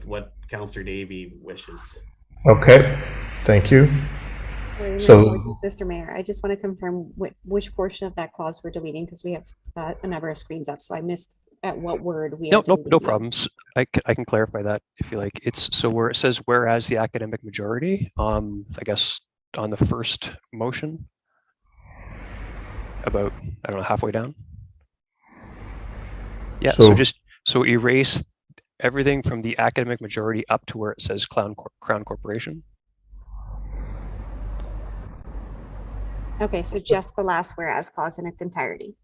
what Councillor Davey wishes. Okay, thank you. So, Mr. Mayor, I just want to confirm which portion of that clause we're deleting because we have a number of screens up, so I missed at what word we. No problems. I can clarify that if you like. It's so where it says whereas the academic majority, I guess on the first motion, about I don't know halfway down. Yeah. So erase everything from the academic majority up to where it says Crown Corporation. Okay, so just the last whereas clause in its entirety.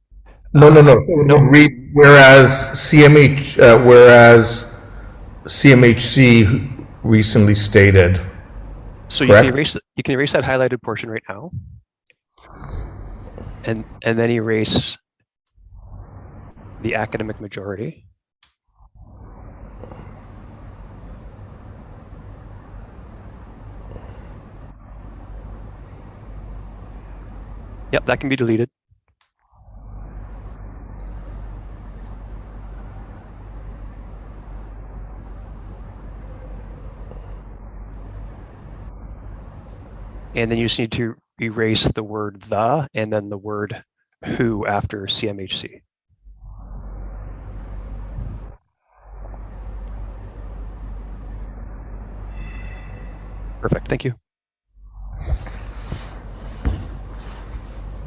No. Read whereas CMHC recently stated. So you can erase that highlighted portion right now, and then erase the academic majority. Yep, that can be deleted. And then you just need to erase the word the and then the word who after CMHC. Perfect, thank you.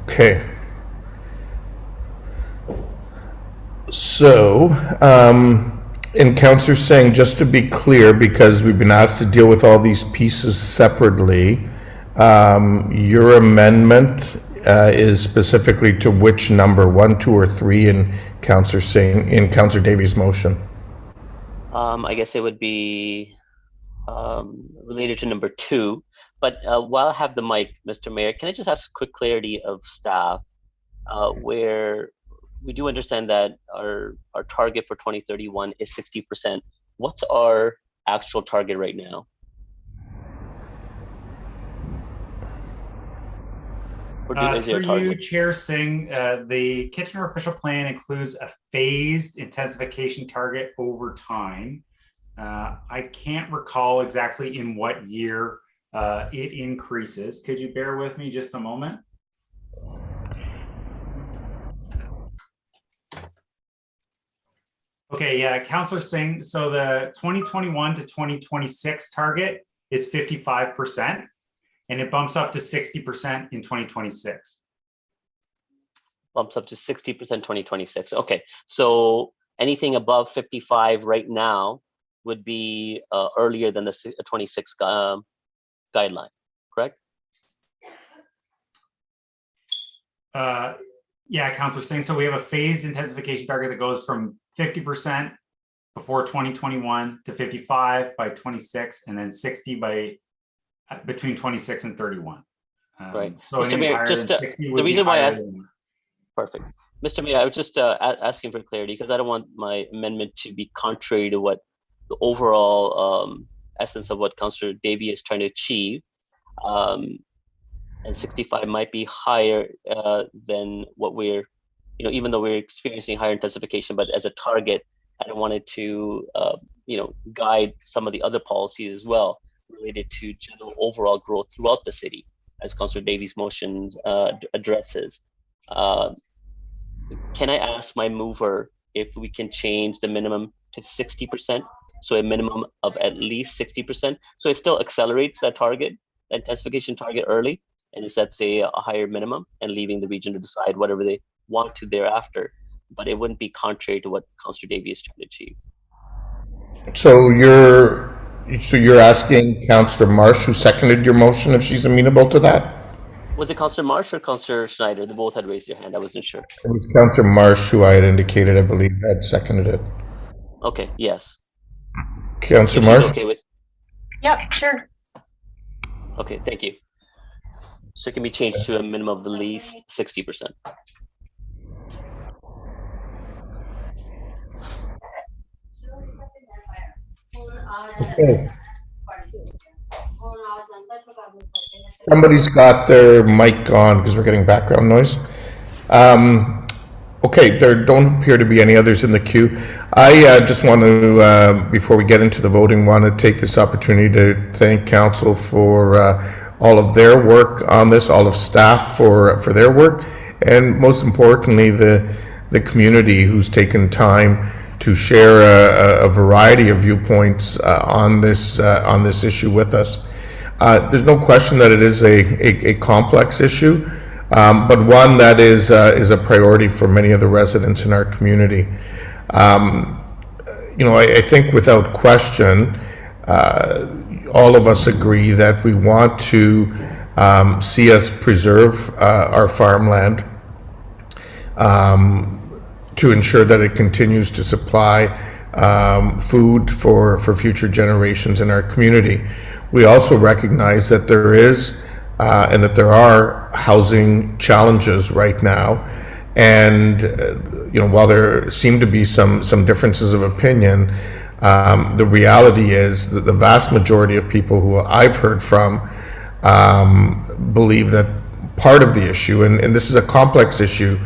Okay. So, and Councillor Singh, just to be clear, because we've been asked to deal with all these pieces separately, your amendment is specifically to which number, 1, 2, or 3 in Councillor Singh, in Councillor Davies' motion? I guess it would be related to number 2. But while I have the mic, Mr. Mayor, can I just ask quick clarity of staff, where we do understand that our target for 2031 is 60%. What's our actual target right now? Through you, Chair Singh, the Kitchener official plan includes a phased intensification target over time. I can't recall exactly in what year it increases. Could you bear with me just a moment? Okay, yeah, Councillor Singh. So the 2021 to 2026 target is 55%, and it bumps up to 60% in 2026. Bumps up to 60% 2026. Okay, so anything above 55 right now would be earlier than the 26 guideline, correct? Yeah, Councillor Singh. So we have a phased intensification target that goes from 50% before 2021 to 55 by 26, and then 60 by between 26 and 31. Right. So Mr. Mayor, just the reason why I perfect. Mr. Mayor, I was just asking for clarity because I don't want my amendment to be contrary to what the overall essence of what Councillor Davey is trying to achieve. And 65 might be higher than what we're, even though we're experiencing higher intensification, but as a target, I don't want it to, guide some of the other policies as well related to general overall growth throughout the city, as Councillor Davies' motion addresses. Can I ask my mover if we can change the minimum to 60%? So a minimum of at least 60%. So it still accelerates that target, the intensification target early, and it sets a higher minimum and leaving the region to decide whatever they want to thereafter. But it wouldn't be contrary to what Councillor Davey is trying to achieve. So you're asking Councillor Marsh, who seconded your motion, if she's amenable to that? Was it Councillor Marsh or Councillor Schneider? They both had raised their hand. I wasn't sure. It was Councillor Marsh, who I had indicated, I believe, had seconded it. Okay, yes. Councillor Marsh? Okay with? Yep, sure. Okay, thank you. So it can be changed to a minimum of at least 60%. Okay. Somebody's got their mic on because we're getting background noise. Okay, there don't appear to be any others in the queue. I just want to, before we get into the voting, want to take this opportunity to thank council for all of their work on this, all of staff for their work, and most importantly, the community who's taken time to share a variety of viewpoints on this issue with us. There's no question that it is a complex issue, but one that is a priority for many of the residents in our community. I think without question, all of us agree that we want to see us preserve our farmland to ensure that it continues to supply food for future generations in our community. We also recognize that there is and that there are housing challenges right now. And, while there seem to be some differences of opinion, the reality is that the vast majority of people who I've heard from believe that part of the issue, and this is a complex issue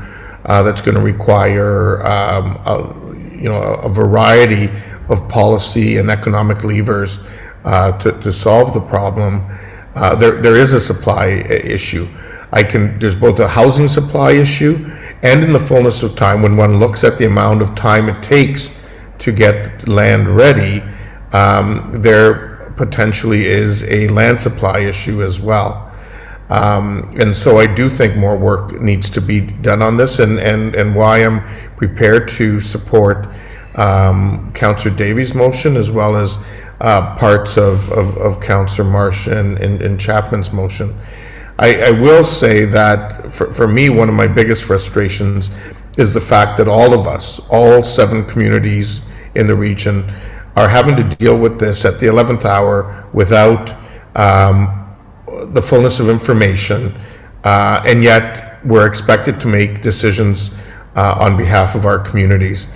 that's going to require a variety of policy and economic levers to solve the problem. there is a supply issue. There's both a housing supply issue, and in the fullness of time, when one looks at the amount of time it takes to get land ready, there potentially is a land supply issue as well. And so I do think more work needs to be done on this, and why I'm prepared to support Councillor Davies' motion, as well as parts of Councillor Marsh and Chapman's motion. I will say that for me, one of my biggest frustrations is the fact that all of us, all 7 communities in the region, are having to deal with this at the 11th hour without the fullness of information, and yet we're expected to make decisions on behalf of our communities.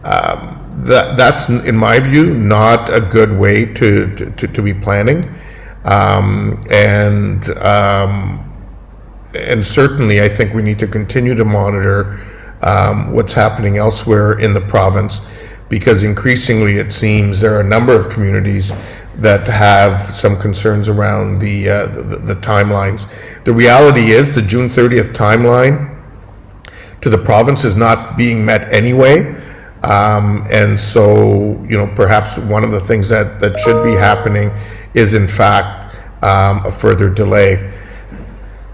That's, in my view, not a good way to be planning. And certainly, I think we need to continue to monitor what's happening elsewhere in the province, because increasingly it seems there are a number of communities that have some concerns around the timelines. The reality is the June 30th timeline to the province is not being met anyway. And so, perhaps one of the things that should be happening is, in fact, a further delay,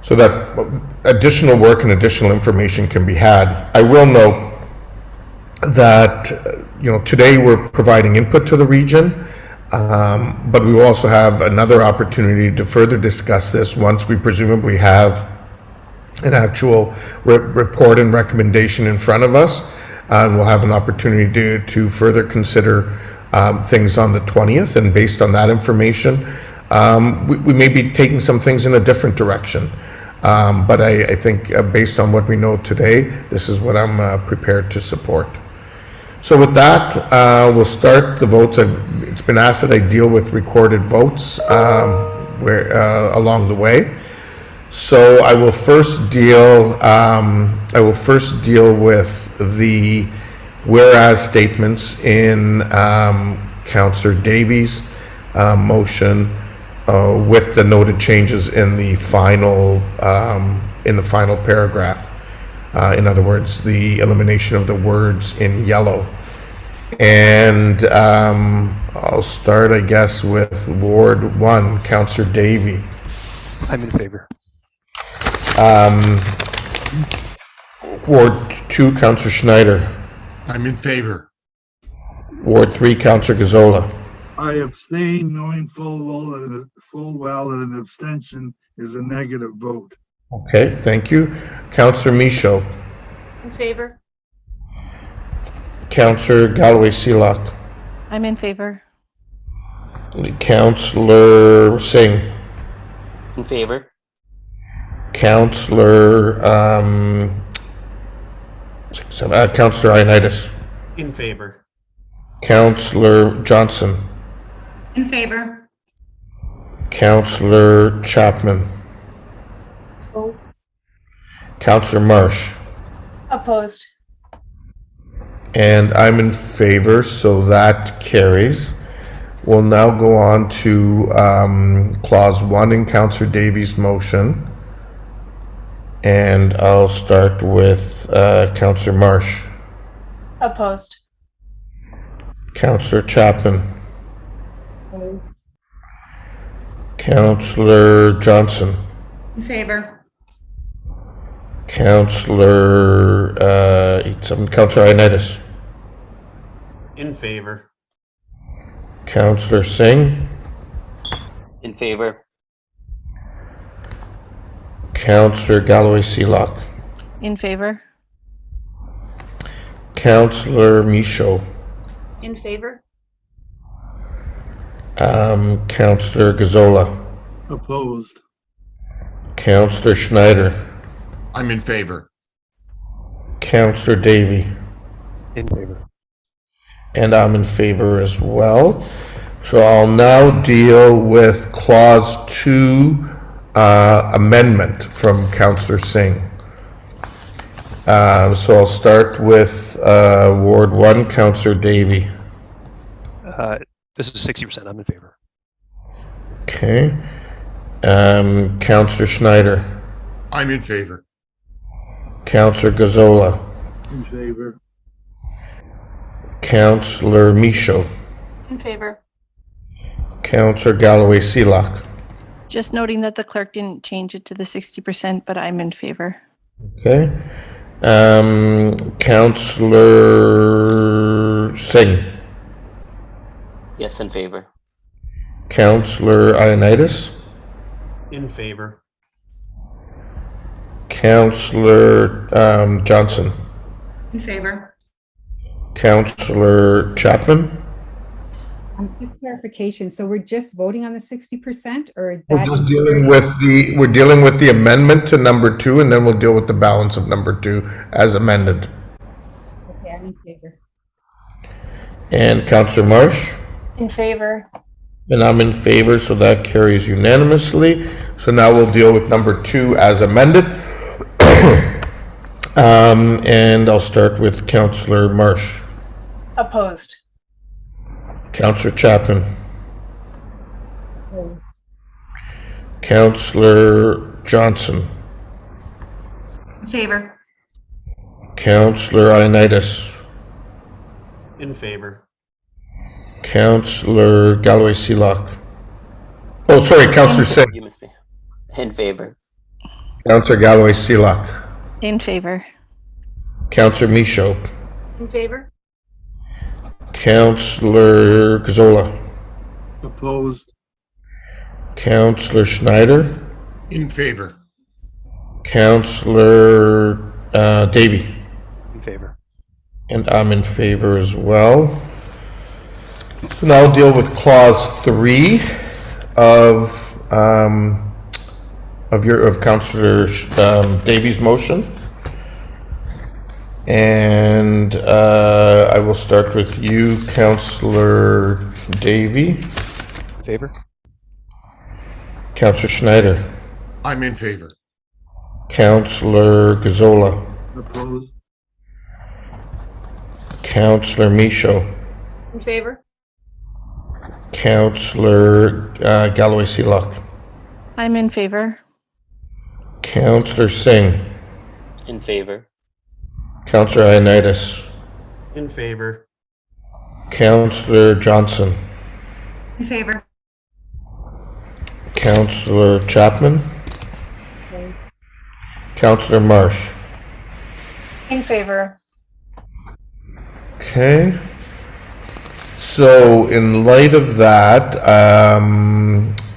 so that additional work and additional information can be had. I will note that, today we're providing input to the region, but we will also have another opportunity to further discuss this once we presumably have an actual report and recommendation in front of us. And we'll have an opportunity to further consider things on the 20th, and based on that information, we may be taking some things in a different direction. But I think based on what we know today, this is what I'm prepared to support. So with that, we'll start the votes. It's been asked that I deal with recorded votes along the way. So I will first deal with the whereas statements in Councillor Davies' motion, with the noted changes in the final paragraph. In other words, the elimination of the words in yellow. And I'll start, I guess, with Ward 1, Councillor Davie. I'm in favor. Ward 2, Councillor Schneider. I'm in favor. Ward 3, Councillor Gazzola. I abstain, knowing full well that an abstention is a negative vote. Okay, thank you. Councillor Michaud. In favor. Councillor Galloway-Seelock. I'm in favor. Councillor Singh. In favor. Councillor Councillor Ioannidis. In favor. Councillor Johnson. In favor. Councillor Chapman. Opposed. Councillor Marsh. Opposed. And I'm in favor, so that carries. We'll now go on to clause 1 in Councillor Davies' motion. And I'll start with Councillor Marsh. Opposed. Councillor Chapman. Opposed. Councillor Johnson. In favor. Councillor Councillor Ioannidis. In favor. Councillor Singh. In favor. Councillor Galloway-Seelock. In favor. Councillor Michaud. In favor. Councillor Gazzola. Opposed. Councillor Schneider. I'm in favor. Councillor Davie. In favor. And I'm in favor as well. So I'll now deal with clause 2 amendment from Councillor Singh. So I'll start with Ward 1, Councillor Davie. This is 60%. I'm in favor. Okay. Counselor Schneider, I'm in favor. Counselor Gazzola, In favor. Counselor Michaud, In favor. Counselor Galloway Seelock. Just noting that the clerk didn't change it to the 60%, but I'm in favor. Okay. Counselor Singh, Yes, in favor. Counselor Ioannidis, In favor. Counselor Johnson, In favor. Counselor Chapman. Just clarification, so we're just voting on the 60% or We're that? just dealing with the amendment to number 2, and then we'll deal with the balance of number 2 as amended. Okay, I'm in favor. And Counselor Marsh, In favor. and I'm in favor, so that carries unanimously. So now we'll deal with number 2 as amended. And I'll start with Counselor Marsh. Opposed. Counselor Chapman, Opposed. Counselor Johnson, In favor. Counselor Ioannidis, In favor. Counselor Galloway Seelock. Oh, sorry, Counselor Singh. You missed me. In favor. Counselor Galloway Seelock. In favor. Counselor Michaud. In favor. Counselor Gazzola. Opposed. Counselor Schneider. In favor. Counselor Davy. In favor. And I'm in favor as well. So now I'll deal with clause 3 of Counselor Davies' motion. And I will start with you, Counselor Davy. In favor. Counselor Schneider. I'm in favor. Counselor Gazzola. Opposed. Counselor Michaud. In favor. Counselor Galloway Seelock. I'm in favor. Counselor Singh. In favor. Counselor Ioannidis. In favor. Counselor Johnson. In favor. Counselor Chapman. Counselor Marsh. In favor. Okay. So in light of that,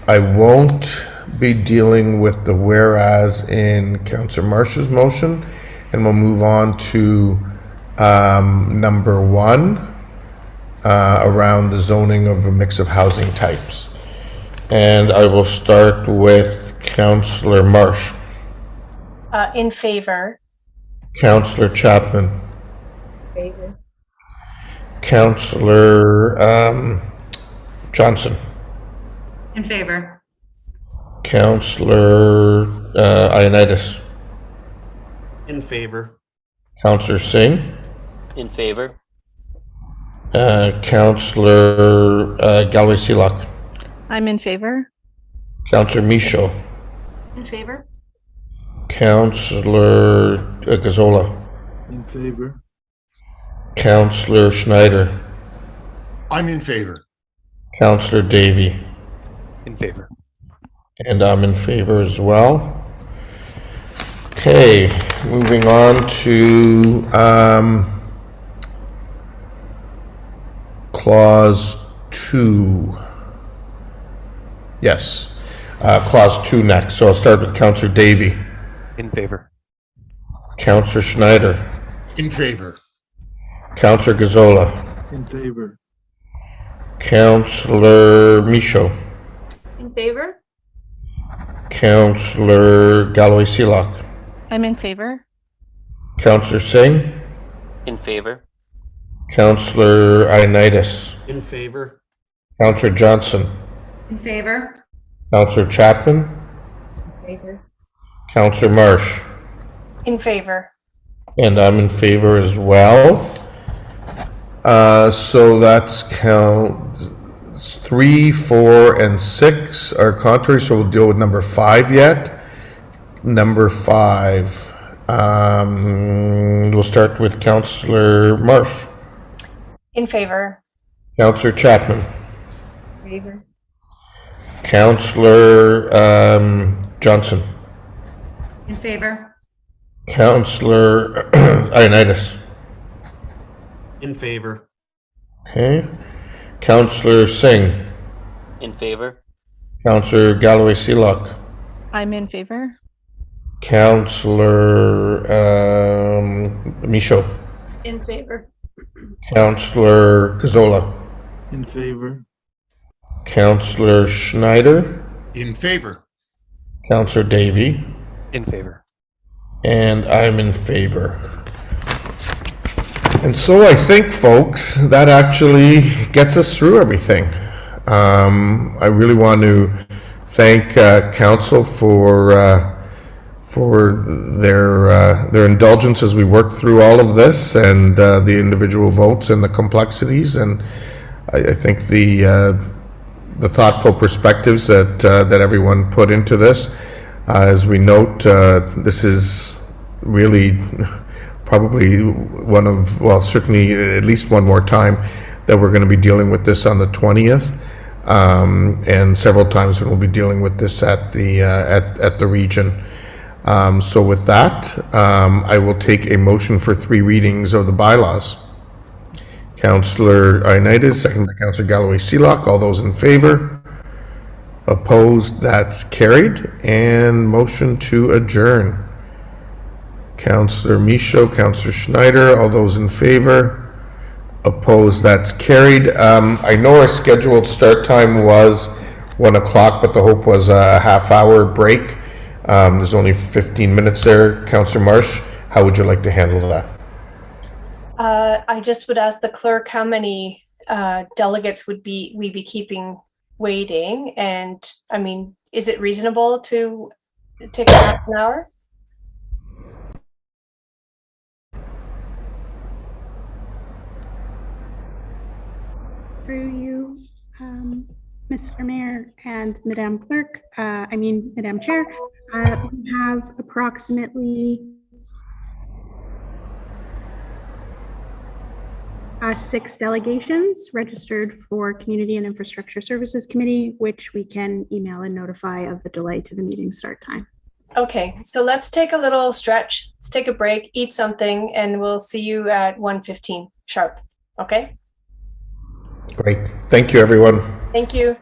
I won't be dealing with the whereas in Counselor Marsh's motion, and we'll move on to number 1 around the zoning of a mix of housing types. And I will start with Counselor Marsh. In favor. Counselor Chapman. Favor. Counselor Johnson. In favor. Counselor Ioannidis. In favor. Counselor Singh. In favor. Counselor Galloway Seelock. I'm in favor. Counselor Michaud. In favor. Counselor Gazzola. In favor. Counselor Schneider. I'm in favor. Counselor Davy. In favor. And I'm in favor as well. Okay, moving on to clause 2. Yes, clause 2 next. So I'll start with Counselor Davy. In favor. Counselor Schneider. In favor. Counselor Gazzola. In favor. Counselor Michaud. In favor. Counselor Galloway Seelock. I'm in favor. Counselor Singh. In favor. Counselor Ioannidis. In favor. Counselor Johnson. In favor. Counselor Chapman. Favor. Counselor Marsh. In favor. And I'm in favor as well. So that's 3, 4, and 6 are contrary, so we'll deal with number 5 yet. Number 5, we'll start with Councillor Marsh. In favor. Councillor Chapman. Favor. Councillor Johnson. In favor. Councillor Ioannidis. In favor. Okay. Councillor Singh. In favor. Councillor Galloway Seelock. I'm in favor. Councillor Michaud. In favor. Councillor Gazzola. In favor. Councillor Schneider. In favor. Councillor Davy. In favor. And I'm in favor. And so I think, folks, that actually gets us through everything. I really want to thank council for their indulgence as we work through all of this and the individual votes and the complexities. And I think the thoughtful perspectives that everyone put into this. As we note, this is really probably one of, well, certainly at least one more time that we're going to be dealing with this on the 20th, and several times when we'll be dealing with this at the region. So with that, I will take a motion for 3 readings of the bylaws. Councillor Ioannidis, second by Councillor Galloway Seelock. All those in favor? Opposed? That's carried. And motion to adjourn. Councillor Michaud, Councillor Schneider, all those in favor? Opposed? That's carried. I know our scheduled start time was 1 o'clock, but the hope was a half-hour break. There's only 15 minutes there. Councillor Marsh, how would you like to handle that? I just would ask the clerk how many delegates would we be keeping waiting? And I mean, is it reasonable to take a half an hour? Through you, Mr. Mayor and Madam Clerk, Madam Chair, we have approximately 6 delegations registered for Community and Infrastructure Services Committee, which we can email and notify of the delay to the meeting start time. Okay, so let's take a little stretch. Let's take a break, eat something, and we'll see you at 1:15 sharp. Okay? Great. Thank you, everyone. Thank you.